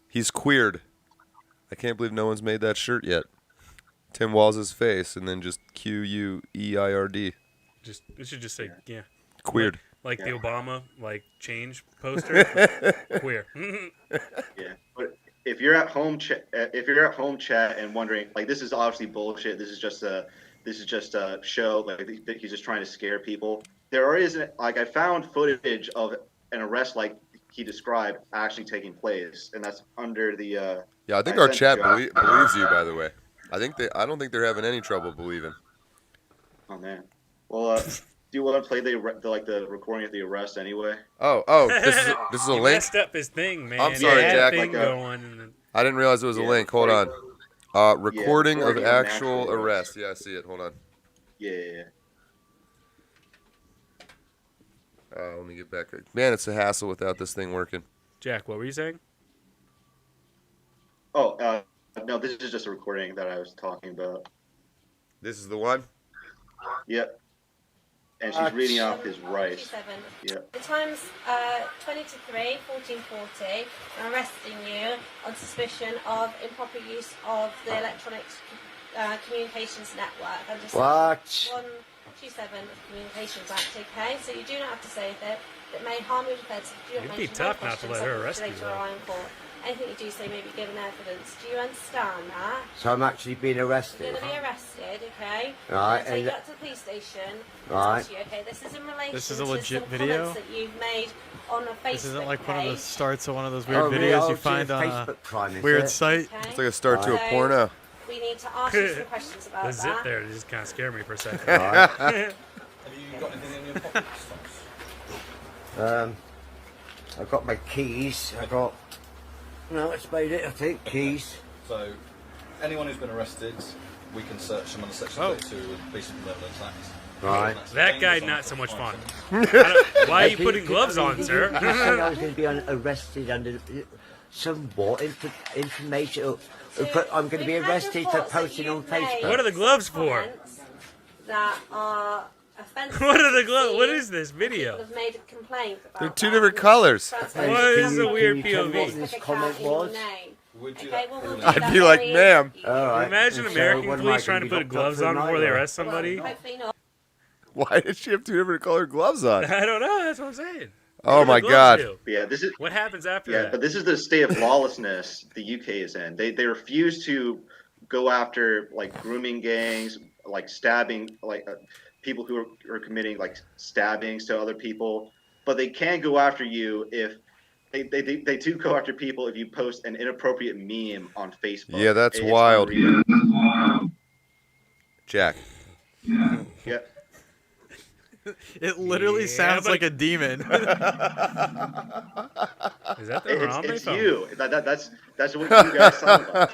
He's queered. I can't believe no one's made that shirt yet. Tim Walz's face and then just Queird. Just it should just say Queered. Like the Obama change poster. Queer. Yeah, but if you're at home, chat and wondering, this is obviously bullshit. This is just a show. He's just trying to scare people. There isn't. I found footage of an arrest like he described actually taking place, and that's under the. Yeah, I think our chat believes you. By the way, I don't think they're having any trouble believing. Oh man. Well, do you want to play the recording of the arrest anyway? Oh, this is a he link. Messed up his thing, man. I'm sorry, Jack. Going I didn't realize it was a link. Hold on. Recording of actual arrest. Yeah, I see it. Hold on. Yeah. Let me get back. Man, it's a hassle without this thing working. Jack, what were you saying? Oh, no, this is just a recording that I was talking about. This is the one? Yep. And she's reading off his rights. Yep. The time's 20 to 3, 14:40. I'm arresting you on suspicion of improper use of the Electronic Communications Network. I'm just What? 127 Communications Act, okay? So you do not have to say that may harm your defence. It'd be tough not to let her arrest you, though. Anything you do say may be given evidence. Do you understand that? So I'm actually being arrested. You're going to be arrested, okay? Right. Take you up to the police station. Right. You, okay, this is in relation This is a to legit some video? comments that you've made on a Facebook This isn't like one of the page. starts of one of those weird videos you find on a Facebook Crime, is weird it? site. Okay? It's like a start to a So, porno. We need to ask you some questions about The zip that. there just kind of scared me for a second. Right. Have you got anything in your pockets? I've got my keys. No, it's made it, I think. Keys. So, anyone who's been arrested, we can search them under Section 32 of the Police and Benevolence Act. Right. That guy, not so much fun. Why are you putting gloves on, sir? You said I was going to be arrested under somewhat information. I'm going to be We've had arrested for reports that posting on you've made Facebook. What are the gloves for? comments That are offensive. What are the gloves? to What you. is this video? People have made a complaint about They're two that. different colors. That's What is Can a you weird tell me what POV? this Specific comment account in your was? name. Would do Okay, that. well, we'll do I'd that be like, very- ma'am. Imagine American police trying to put gloves on before they arrest somebody. Hopefully not. Why did she have two different colored gloves on? I don't know. That's what I'm saying. Oh What do my the gloves God. do? But yeah, this is What happens after yeah, that? but this is the state of lawlessness the UK is in. They refuse to go after like grooming gangs, like stabbing, like people who are committing like stabbings to other people. But they can go after you if they do go after people if you post an inappropriate meme on Facebook. Yeah, that's It's wild. unreal. Jack. Yeah. It literally Yeah, sounds but- like a demon. Is that the Romney It's phone? you. That's what you guys sound like.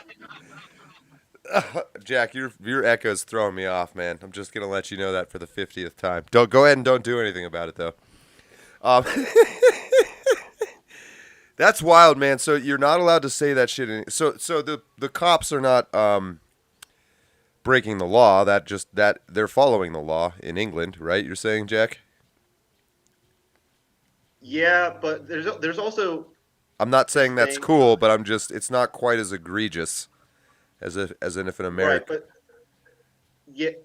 Jack, your echo's throwing me off, man. I'm just gonna let you know that for the 50th time. Don't go ahead and don't do anything about it though. That's wild, man. So you're not allowed to say that shit. So the cops are not breaking the law. That they're following the law in England, right? You're saying, Jack? Yeah, but there's also I'm not saying that's Saying- cool, but it's not quite as egregious as if an right, American. but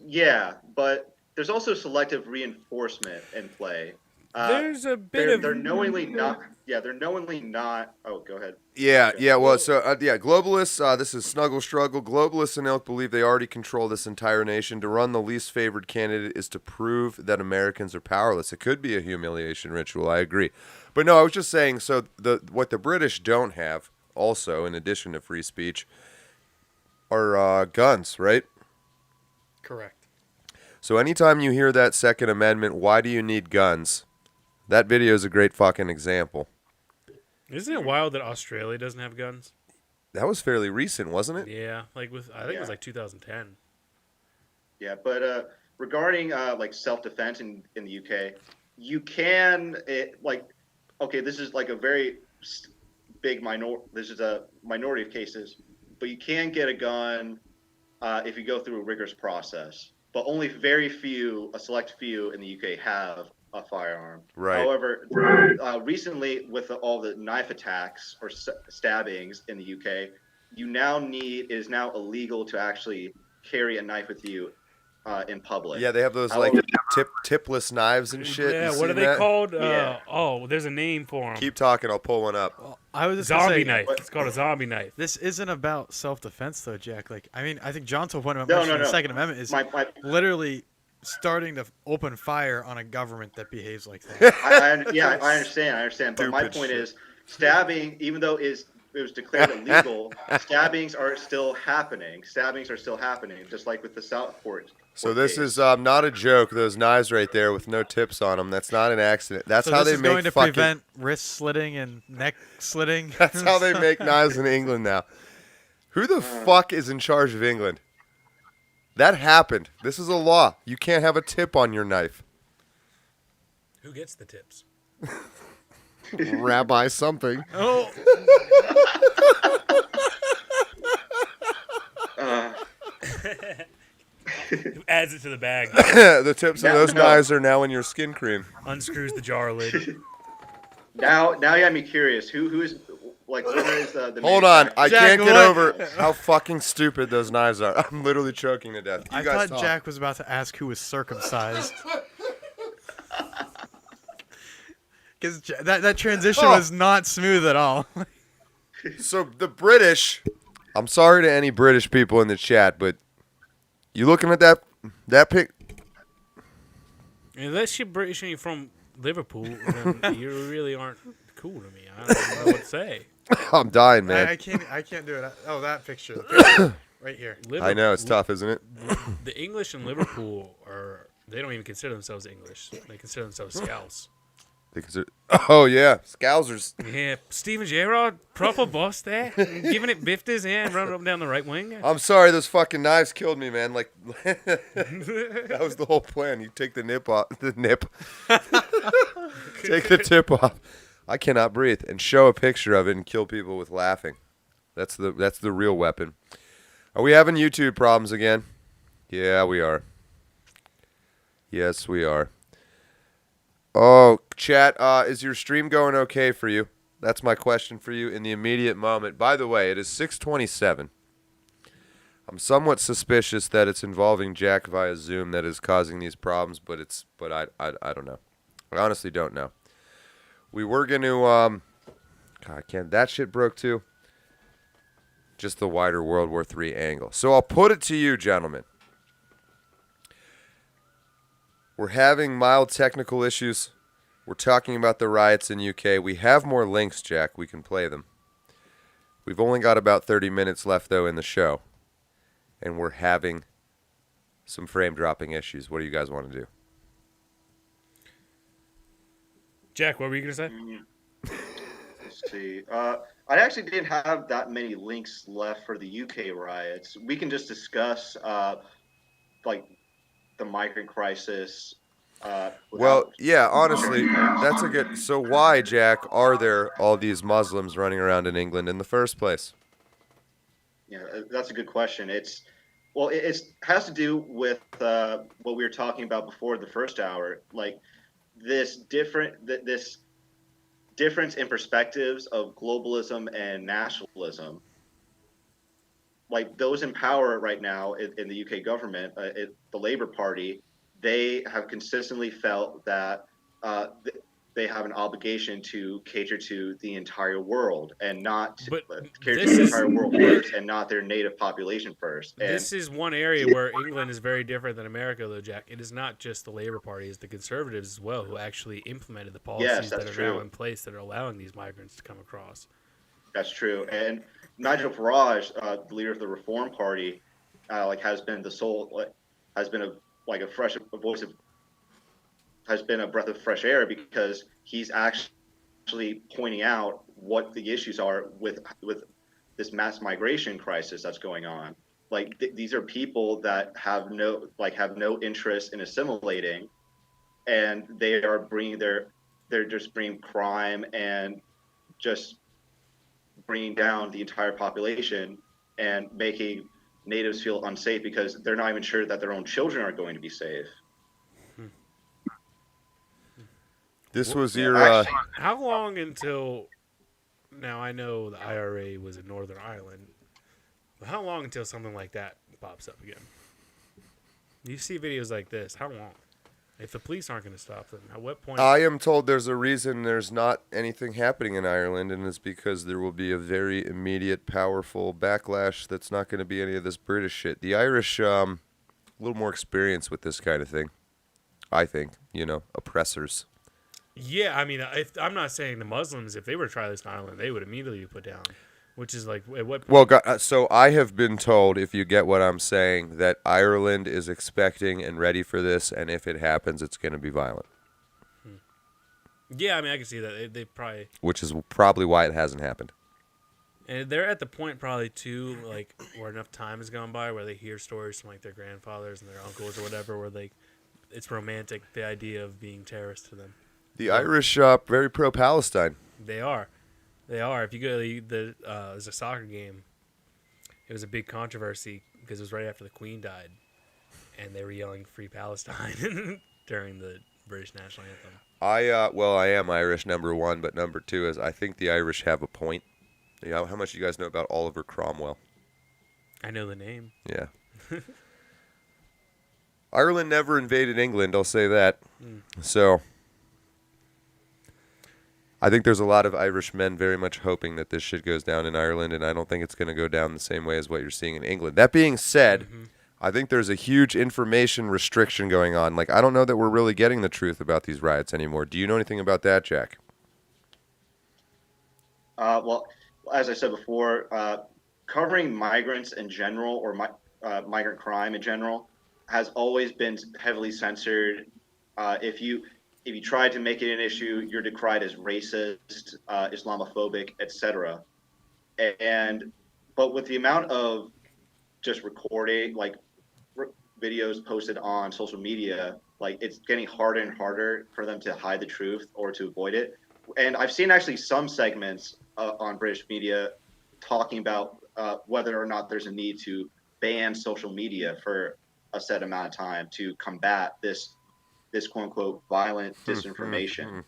yeah, but there's also selective reinforcement in play. There's a bit They're of knowingly not. Yeah, they're knowingly not. Oh, go ahead. Yeah. Well, so globalists. This is Snuggle Struggle. Globalists and ilk believe they already control this entire nation. To run the least favored candidate is to prove that Americans are powerless. It could be a humiliation ritual. I agree, but no, I was just saying. So what the British don't have, also in addition to free speech, are guns, right? Correct. So anytime you hear that Second Amendment, why do you need guns? That video is a great fucking example. Isn't it wild that Australia doesn't have guns? That was fairly recent, wasn't it? Yeah, like I think it was like 2010. Yeah, but regarding like self-defense in the UK, you can okay, this is like a very big minority. This is a minority of cases, but you can get a gun if you go through a rigorous process. But only a select few in the UK have a firearm. Right. However, recently with all the knife attacks or stabbings in the UK, it is now illegal to actually carry a knife with you in public. Yeah, they have those However, like tipless knives and shit. Yeah, You what are seen they that? called? Yeah. Oh, there's a name for them. Keep talking. I'll pull one up. I was just gonna Zombie say, knife. It's called a zombie knife. This isn't about self-defense, though, Jack. Like, I mean, I think John's whole point about No, mentioning no, the no. Second Amendment is My- literally starting to open fire on a government that behaves like that. I understand. But my Stupid point shit. is, stabbing, even though it was declared illegal, stabbings are still happening. Stabbings are still happening, just like with the Southport. So this case. is not a joke. Those knives right there with no tips on them. That's not an accident. That's So how this they is make going to fucking. prevent wrist slitting and neck slitting. That's how they make knives in England now. Who the fuck is in charge of England? That happened. This is a law. You can't have a tip on your knife. Who gets the tips? Rabbi something. Oh, Who adds it to the bag? The tips of No, those no. knives are now in your skin cream. Unscrews the jar lid. Now you got me curious. Who is like? Where is the Hold on. I Jack, can't get what? over how fucking stupid those knives are. I'm literally choking to death. You I guys thought talk. Jack was about to ask who was circumcised. Because that transition Oh. was not smooth at all. So the British, I'm sorry to any British people in the chat, but you looking at that pic? Unless you're British and you're from Liverpool, then you really aren't cool to me. I don't know what to say. I'm dying, man. I can't do it. Oh, that picture. Right here. I know it's tough, isn't it? The English in Liverpool they don't even consider themselves English. They consider themselves Scouse. Oh yeah, Scousers. Yeah, Steven Gerrard, proper boss there, giving it bifters and running up and down the right wing. I'm sorry, those fucking knives killed me, man. Like that was the whole plan. You take the nip off, take the tip off. I cannot breathe, and show a picture of it and kill people with laughing. That's the real weapon. Are we having YouTube problems again? Yeah, we are. Yes, we are. Oh, chat, is your stream going okay for you? That's my question for you in the immediate moment. By the way, it is 6:27. I'm somewhat suspicious that it's involving Jack via Zoom that is causing these problems, but I don't know. I honestly don't know. We were going to God, that shit broke too. Just the wider World War III angle. So I'll put it to you, gentlemen. We're having mild technical issues. We're talking about the riots in UK. We have more links, Jack. We can play them. We've only got about 30 minutes left, though, in the show. And we're having some frame dropping issues. What do you guys want to do? Jack, what were you going to say? Let's see. I actually didn't have that many links left for the UK riots. We can just discuss, like, the migrant crisis. Well, yeah, honestly, that's a good... So why, Jack, are there all these Muslims running around in England in the first place? Yeah, that's a good question. It has to do with what we were talking about before the first hour, like this difference in perspectives of globalism and nationalism. Like those in power right now in the UK government, the Labour Party, they have consistently felt that they have an obligation to cater to the entire world and not cater to the entire world first and not their native population first. And this is one area where England is very different than America, though, Jack. It is not just the Labour Party, it's the Conservatives as well who actually implemented the policies that are now in place that are allowing these migrants to come across. That's true. And Nigel Farage, the leader of the Reform Party, has been a breath of fresh air because he's actually pointing out what the issues are with this mass migration crisis that's going on. Like these are people that have no interest in assimilating, and they're just bringing crime and just bringing down the entire population and making natives feel unsafe because they're not even sure that their own children are going to be safe. This was your... How long until... Now, I know the IRA was in Northern Ireland, but how long until something like that pops up again? You see videos like this, how long? If the police aren't going to stop them, at what point... I am told there's a reason there's not anything happening in Ireland, and it's because there will be a very immediate, powerful backlash that's not going to be any of this British shit. The Irish, a little more experience with this kind of thing, I think, oppressors. Yeah, I mean, I'm not saying the Muslims, if they were to try this in Ireland, they would immediately be put down, which is like, at what point? Well, so I have been told, if you get what I'm saying, that Ireland is expecting and ready for this, and if it happens, it's going to be violent. Yeah, I mean, I can see that. They probably... Which is probably why it hasn't happened. And they're at the point probably, too, like, where enough time has gone by, where they hear stories from, like, their grandfathers and their uncles or whatever, where it's romantic, the idea of being terrorists to them. The Irish, very pro-Palestine. They are. If you go to there's a soccer game, it was a big controversy because it was right after the Queen died, and they were yelling "Free Palestine" during the British national anthem. I am Irish, number one, but number two is I think the Irish have a point. How much do you guys know about Oliver Cromwell? I know the name. Yeah. Ireland never invaded England, I'll say that. So... I think there's a lot of Irish men very much hoping that this shit goes down in Ireland, and I don't think it's going to go down the same way as what you're seeing in England. That being said, I think there's a huge information restriction going on. Like, I don't know that we're really getting the truth about these riots anymore. Do you know anything about that, Jack? Well, as I said before, covering migrants in general or migrant crime in general has always been heavily censored. If you try to make it an issue, you're decried as racist, Islamophobic, etc. But with the amount of just recording, like videos posted on social media, like it's getting harder and harder for them to hide the truth or to avoid it. And I've seen actually some segments on British media talking about whether or not there's a need to ban social media for a set amount of time to combat this quote unquote violent disinformation.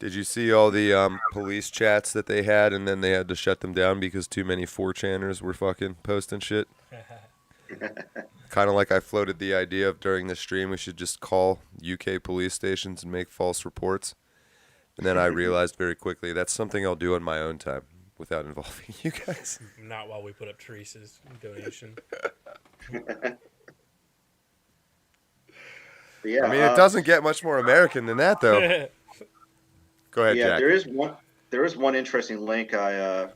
Did you see all the police chats that they had, and then they had to shut them down because too many 4chaners were fucking posting shit? Kind of like I floated the idea of during the stream we should just call UK police stations and make false reports. And then I realized very quickly that's something I'll do on my own time without involving you guys. Not while we put up Teresa's donation. Yeah, I mean, it doesn't get much more American than that, though. Go ahead, yeah, Jack. there is one interesting link I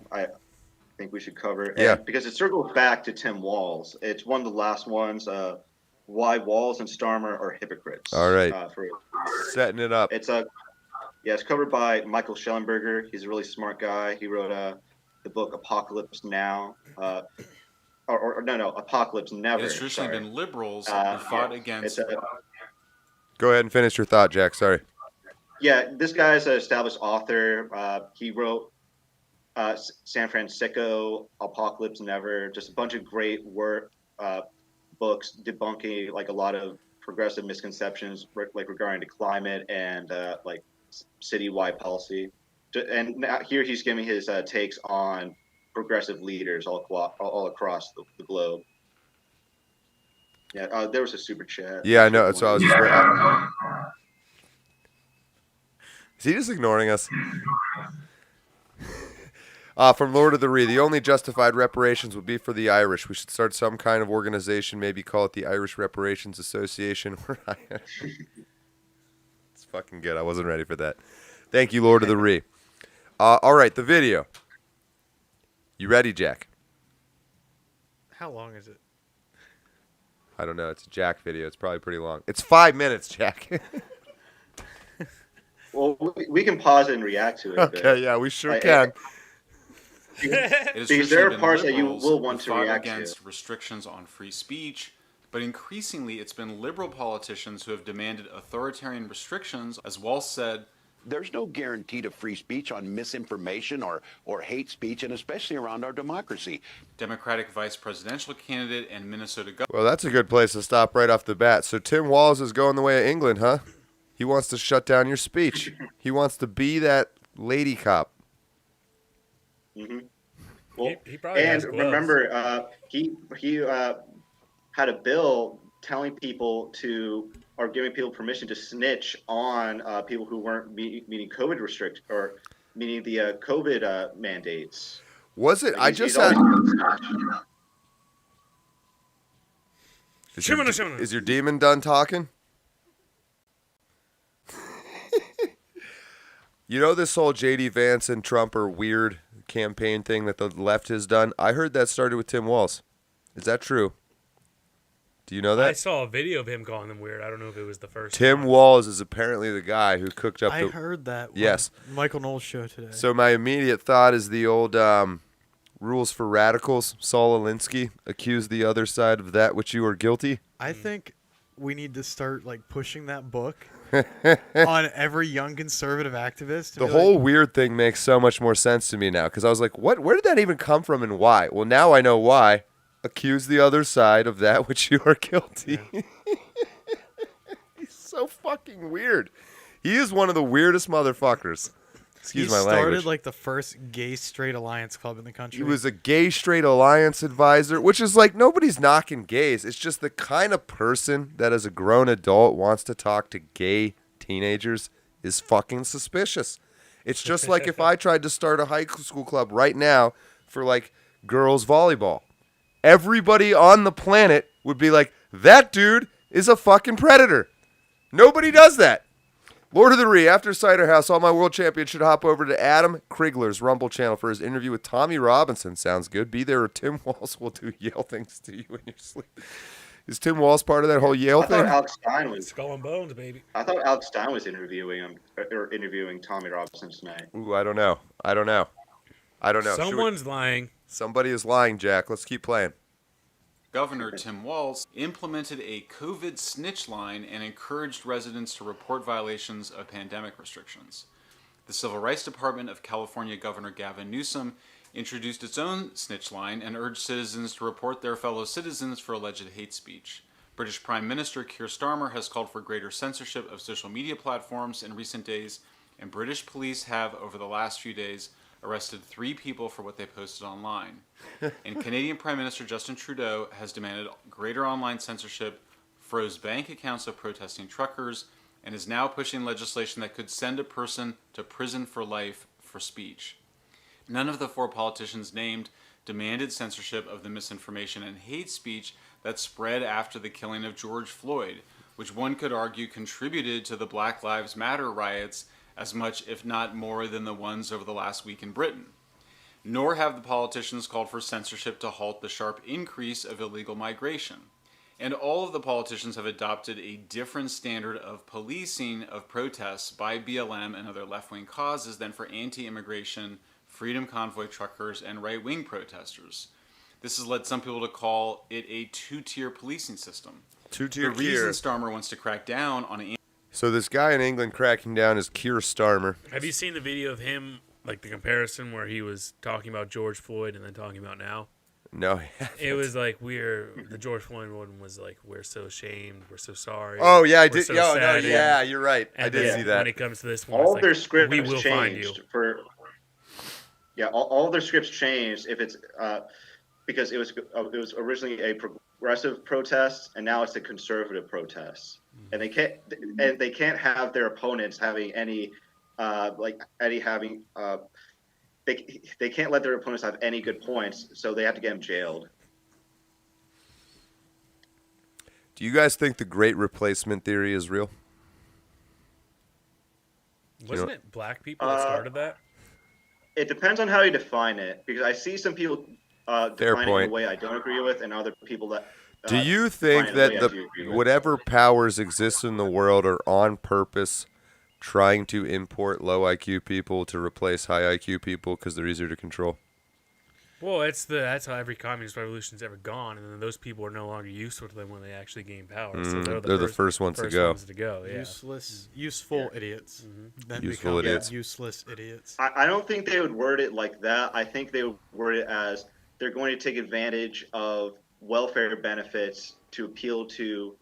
think we should cover. Yeah. Because it circles back to Tim Walz. It's one of the last ones. Why Walz and Starmer are hypocrites. All right. Setting it up. It's covered by Michael Schellenberger. He's a really smart guy. He wrote the book Apocalypse Now. Apocalypse Never. It's traditionally been liberals who fought against. Go ahead and finish your thought, Jack. Sorry. Yeah, this guy is an established author. He wrote San Francisco, Apocalypse Never, just a bunch of great books debunking like a lot of progressive misconceptions like regarding the climate and like citywide policy. And now here he's giving his takes on progressive leaders all across the globe. Yeah, there was a super chat. Yeah, I know. So I was just. Is he just ignoring us? From Lord of the Ree, the only justified reparations would be for the Irish. We should start some kind of organization, maybe call it the Irish Reparations Association. It's fucking good. I wasn't ready for that. Thank you, Lord of the Ree. All right, the video. You ready, Jack? How long is it? I don't know. It's a Jack video. It's probably pretty long. It's 5 minutes, Jack. Well, we can pause it and react to it. Okay, yeah, we sure can. Because there are parts that you will want to react against restrictions on free speech, but increasingly it's been liberal politicians who have demanded authoritarian restrictions. As Walz said, there's no guarantee to free speech on misinformation or hate speech, and especially around our democracy. Democratic vice presidential candidate and Minnesota governor. Well, that's a good place to stop right off the bat. So Tim Walz is going the way of England, huh? He wants to shut down your speech. He wants to be that lady cop. Mm-hmm. Well, he probably has gloves. Remember, he had a bill telling people or giving people permission to snitch on people who weren't meeting COVID meeting the COVID mandates. Was it? I just had. Is your demon done talking? You know this whole J.D. Vance and Trump are weird campaign thing that the left has done? I heard that started with Tim Walz. Is that true? Do you know that? I saw a video of him calling them weird. I don't know if it was the first Tim Walz is apparently the guy who cooked up I heard that. Yes. Michael Knowles' show today. So my immediate thought is the old rules for radicals. Saul Alinsky accused the other side of that which you are guilty. I think we need to start pushing that book on every young conservative activist. The whole weird thing makes so much more sense to me now because I was like, what? Where did that even come from and why? Well, now I know why. Accuse the other side of that which you are guilty. Yeah. He's so fucking weird. He is one of the weirdest motherfuckers. Excuse my language. He started the first gay straight alliance club in the country. He was a gay straight alliance advisor, which is nobody's knocking gays. It's just the kind of person that as a grown adult wants to talk to gay teenagers is fucking suspicious. It's just like if I tried to start a high school club right now for girls volleyball. Everybody on the planet would be like, that dude is a fucking predator. Nobody does that. Lord of the Ree, after Cider House, all my world champions should hop over to Adam Krigler's Rumble channel for his interview with Tommy Robinson. Sounds good. Be there or Tim Walz will do Yale things to you in your sleep. Is Tim Walz part of that whole Yale thing? I thought Alex Stein was Skull and Bones, baby. I thought Alex Stein was interviewing him or interviewing Tommy Robinson tonight. Ooh, I don't know. Someone's lying. Somebody is lying, Jack. Let's keep playing. Governor Tim Walz implemented a COVID snitch line and encouraged residents to report violations of pandemic restrictions. The Civil Rights Department of California Governor Gavin Newsom introduced its own snitch line and urged citizens to report their fellow citizens for alleged hate speech. British Prime Minister Keir Starmer has called for greater censorship of social media platforms in recent days. and British police have, over the last few days, arrested 3 people for what they posted online. And Canadian Prime Minister Justin Trudeau has demanded greater online censorship, froze bank accounts of protesting truckers, and is now pushing legislation that could send a person to prison for life for speech. None of the 4 politicians named demanded censorship of the misinformation and hate speech that spread after the killing of George Floyd, which one could argue contributed to the Black Lives Matter riots as much, if not more, than the ones over the last week in Britain. Nor have the politicians called for censorship to halt the sharp increase of illegal migration. And all of the politicians have adopted a different standard of policing of protests by BLM and other left-wing causes than for anti-immigration, freedom convoy truckers, and right-wing protesters. This has led some people to call it a 2-tier policing system. Two-tier The reason Starmer wants to crack down on So this guy in England cracking down is Keir Starmer. Have you seen the video of him, like the comparison where he was talking about George Floyd and then talking about now? No. It was like the George Floyd one was like, we're so ashamed, we're so sorry. Oh yeah, I we're did. So No, sad. yeah, you're right. I And did then see that. When it comes to this one, All it's their like, scripts we will find you. changed for. Yeah, all their scripts changed if it's because it was originally a progressive protest and now it's a conservative protest, and they can't have their opponents having any they can't let their opponents have any good points, so they have to get them jailed. Do you guys think the Great Replacement theory is real? Wasn't it black people that started that? It depends on how you define it, because I see some people define it in a way I don't agree with, and other people that. Do you think that whatever powers exist in the world are on purpose trying to import low IQ people to replace high IQ people because they're easier to control? Well, that's how every communist revolution's ever gone, and then those people are no longer useful to them when they actually gain power. So they're the first ones to go. Yeah. Useful idiots. Then Useful become idiots. Useless idiots. I don't think they would word it like that. I think they would word it as they're going to take advantage of welfare benefits to appeal to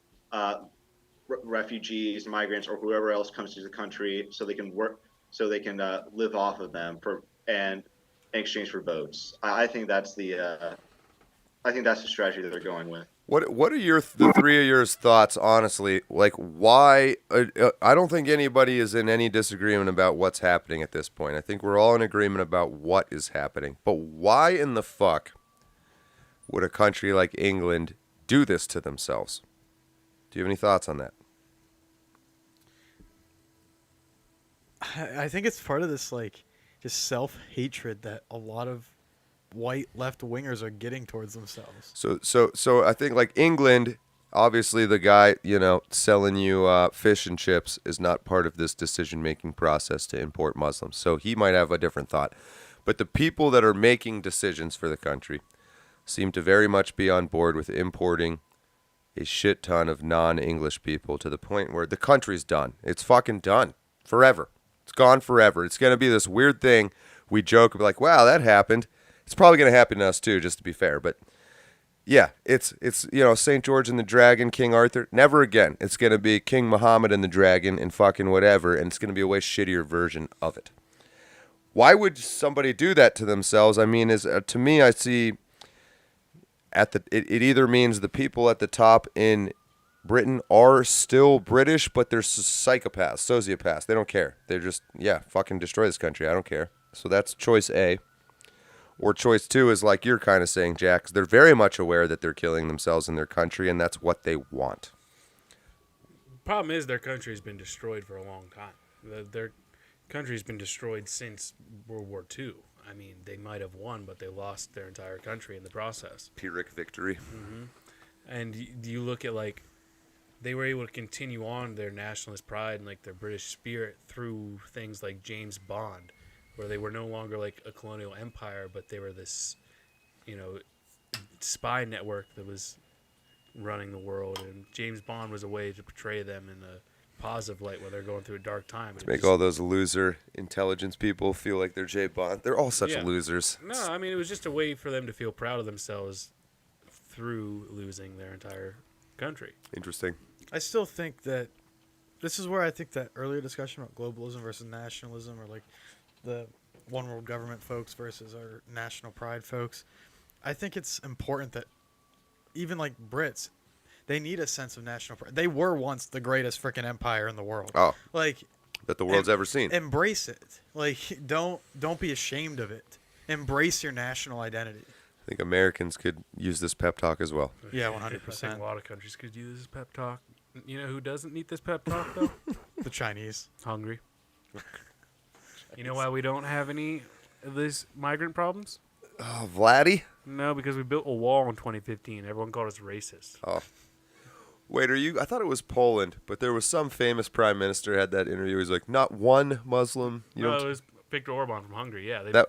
refugees, migrants, or whoever else comes to the country, so they can work, so they can live off of them in exchange for votes. I think that's the strategy that they're going with. What are the 3 of yours thoughts, honestly? Like, why? I don't think anybody is in any disagreement about what's happening at this point. I think we're all in agreement about what is happening. But why in the fuck would a country like England do this to themselves? Do you have any thoughts on that? I think it's part of this, like, just self-hatred that a lot of white left-wingers are getting towards themselves. So I think, like, England, obviously the guy, selling you fish and chips is not part of this decision-making process to import Muslims. So he might have a different thought. But the people that are making decisions for the country seem to very much be on board with importing a shit ton of non-English people to the point where the country's done. It's fucking done. Forever. It's gone forever. It's going to be this weird thing. We joke, like, wow, that happened. It's probably going to happen to us too, just to be fair. But yeah, it's St. George and the Dragon, King Arthur. Never again. It's going to be King Muhammad and the Dragon and fucking whatever, and it's going to be a way shittier version of it. Why would somebody do that to themselves? I mean, to me, I see it either means the people at the top in Britain are still British, but they're psychopaths, sociopaths. They don't care. They're just, fucking destroy this country. I don't care. So that's choice A. Or choice 2 is like you're kind of saying, Jack, 'cause they're very much aware that they're killing themselves and their country, and that's what they want. Problem is, their country's been destroyed for a long time. Their country's been destroyed since World War II. I mean, they might have won, but they lost their entire country in the process. Pyrrhic victory. Mm-hmm. And you look at, like, they were able to continue on their nationalist pride and, like, their British spirit through things like James Bond, where they were no longer, like, a colonial empire, but they were this, spy network that was running the world. And James Bond was a way to portray them in a positive light while they're going through a dark time. To make all those loser intelligence people feel like they're Jay Bond. They're all such losers. No, I mean, it was just a way for them to feel proud of themselves through losing their entire country. Interesting. I still think that this is where I think that earlier discussion about globalism versus nationalism, or like the one world government folks versus our national pride folks, I think it's important that even like Brits, they need a sense of national pride. They were once the greatest freaking empire in the world. Oh, like that the world's ever seen. Embrace it. Like don't be ashamed of it. Embrace your national identity. I think Americans could use this pep talk as well. Yeah, 100%. I think a lot of countries could use this pep talk. You know who doesn't need this pep talk, though? The Chinese. Hungry. You know why we don't have any of these migrant problems? Oh, Vladdy? No, because we built a wall in 2015. Everyone called us racist. Oh. Wait, I thought it was Poland, but there was some famous prime minister had that interview. He's like, not one Muslim. No, it was Viktor Orban from Hungary. Yeah,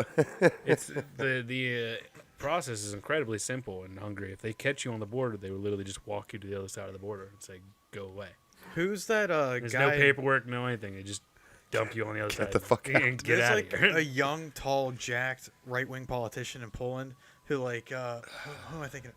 it's the process is incredibly simple in Hungary. If they catch you on the border, they will literally just walk you to the other side of the border and say, "Go away." Who's that There's guy? no paperwork, no anything. They just dump you on the other side. Get the fuck out. And get There's out like of here. a young, tall, jacked right-wing politician in Poland who like who am I thinking?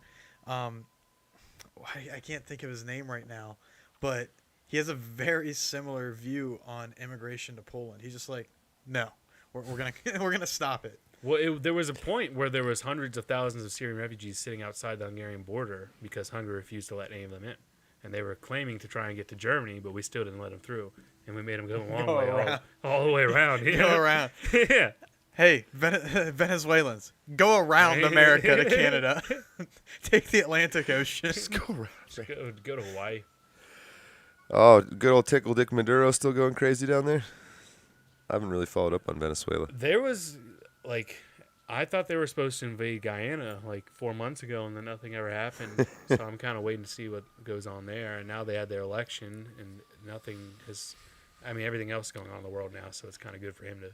I can't think of his name right now, but he has a very similar view on immigration to Poland. He's just like, no, we're gonna we're gonna stop it. Well, there was a point where there was hundreds of thousands of Syrian refugees sitting outside the Hungarian border because Hungary refused to let any of them in. And they were claiming to try and get to Germany, but we still didn't let them through. And we made them go a long way, all the way around. Yeah. Go around. Yeah. Hey, Venezuelans, go around America to Canada. Take the Atlantic Ocean. Just go around. Just go to Hawaii. Oh, good old Tickle Dick Maduro still going crazy down there? I haven't really followed up on Venezuela. There was, I thought they were supposed to invade Guyana 4 months ago, and then nothing ever happened. So I'm kind of waiting to see what goes on there. And now they had their election, and nothing has. I mean, everything else is going on in the world now, so it's kind of good for him to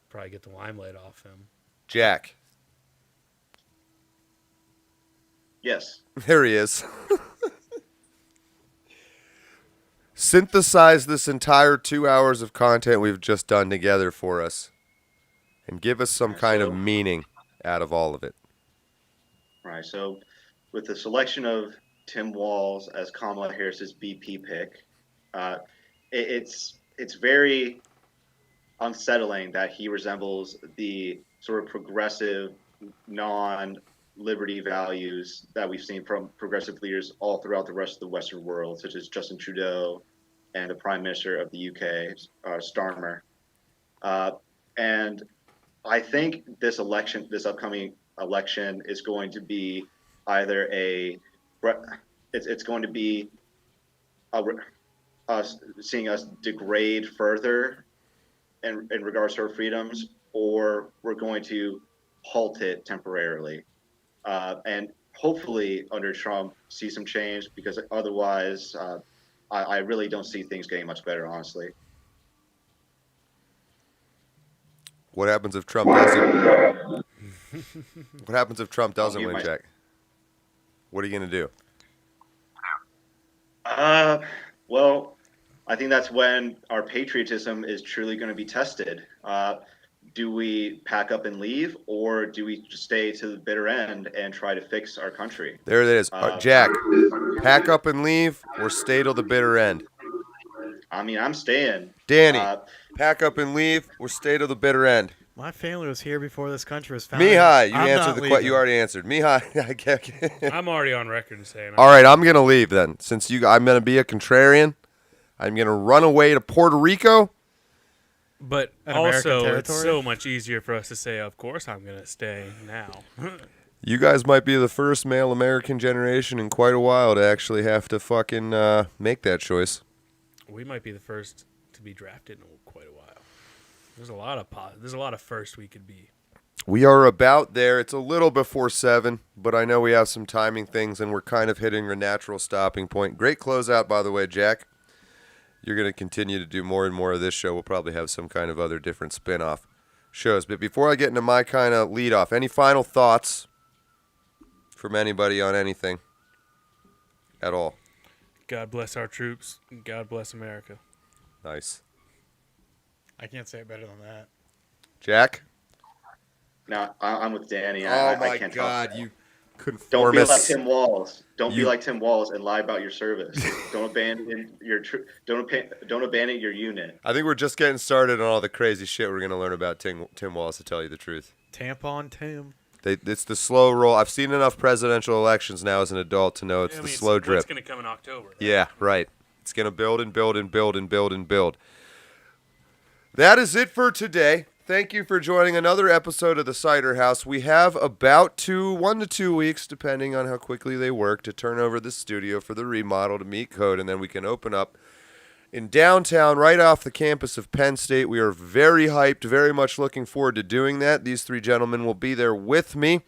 probably get the limelight off him. Jack. Yes. There he is. Synthesize this entire 2 hours of content we've just done together for us and give us some kind of meaning out of all of it. All right. So with the selection of Tim Walz as Kamala Harris's VP pick, it's very unsettling that he resembles the sort of progressive, non-liberty values that we've seen from progressive leaders all throughout the rest of the Western world, such as Justin Trudeau and the Prime Minister of the UK, Starmer. And I think this upcoming election is going to be either it's going to be seeing us degrade further in regards to our freedoms, or we're going to halt it temporarily. And hopefully under Trump see some change, because otherwise I really don't see things getting much better, honestly. What happens if Trump doesn't? What happens if Trump doesn't win, Jack? What are you going to do? Well, I think that's when our patriotism is truly going to be tested. Do we pack up and leave, or do we stay to the bitter end and try to fix our country? There it is. Jack, pack up and leave or stay till the bitter end? I mean, I'm staying. Danny, pack up and leave or stay till the bitter end? My family was here before this country was founded. Mihai, you answered the question. You already answered. Mihai, I'm already on record and saying. All right, I'm going to leave then. Since I'm going to be a contrarian, I'm going to run away to Puerto Rico. But also, it's so much easier for us to say, of course I'm going to stay now. You guys might be the first male American generation in quite a while to actually have to fucking make that choice. We might be the first to be drafted in quite a while. There's a lot of first we could be. We are about there. It's a little before 7, but I know we have some timing things, and we're kind of hitting a natural stopping point. Great closeout, by the way, Jack. You're going to continue to do more and more of this show. We'll probably have some kind of other different spin-off shows. But before I get into my kind of lead-off, any final thoughts from anybody on anything at all? God bless our troops. God bless America. Nice. I can't say it better than that. Jack? No, I'm with Danny. Oh, my God. You Don't be like Conformists. Tim Walz. Don't be You- like Tim Walz and lie about your service. Don't abandon don't abandon your unit. I think we're just getting started on all the crazy shit we're going to learn about Tim Walz, to tell you the truth. Tampon Tim. It's the slow roll. I've seen enough presidential elections now as an adult to know it's the slow drip. It's going to come in October. Right? Yeah, right. It's going to build and build and build and build and build. That is it for today. Thank you for joining another episode of the Cider House. We have about 1 to 2 weeks, depending on how quickly they work, to turn over the studio for the remodel to meet code, and then we can open up in downtown, right off the campus of Penn State. We are very hyped, very much looking forward to doing that. These three gentlemen will be there with me.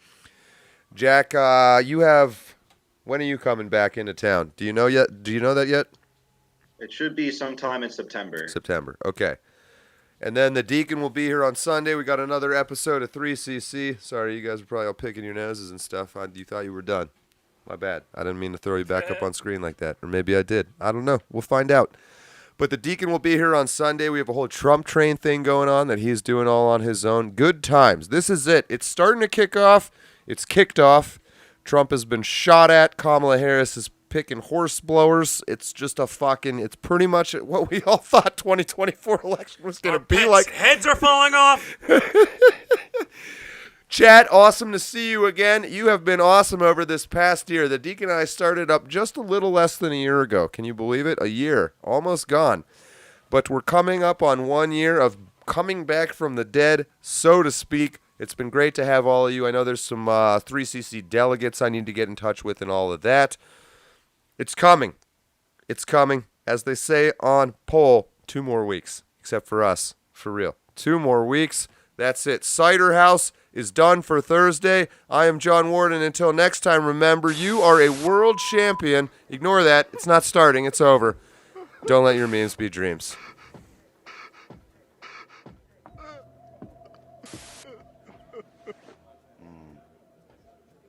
Jack, when are you coming back into town? Do you know yet? Do you know that yet? It should be sometime in September. September, okay. And then the Deacon will be here on Sunday. We got another episode of 3CC. Sorry, you guys are probably all picking your noses and stuff. You thought you were done. My bad. I didn't mean to throw you back up on screen like that. Or maybe I did. I don't know. We'll find out. But the Deacon will be here on Sunday. We have a whole Trump train thing going on that he's doing all on his own. Good times. This is it. It's starting to kick off. It's kicked off. Trump has been shot at. Kamala Harris is picking horse blowers. It's just it's pretty much what we all thought 2024 election was going to be like. Heads are falling off. Chat, awesome to see you again. You have been awesome over this past year. The Deacon and I started up just a little less than a year ago. Can you believe it? A year. Almost gone. But we're coming up on 1 year of coming back from the dead, so to speak. It's been great to have all of you. I know there's some 3CC delegates I need to get in touch with and all of that. It's coming. It's coming. As they say on poll, 2 more weeks. Except for us. For real. 2 more weeks. That's it. Cider House is done for Thursday. I am John Ward, and until next time, remember, you are a world champion. Ignore that. It's not starting. It's over. Don't let your memes be dreams.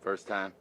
First time.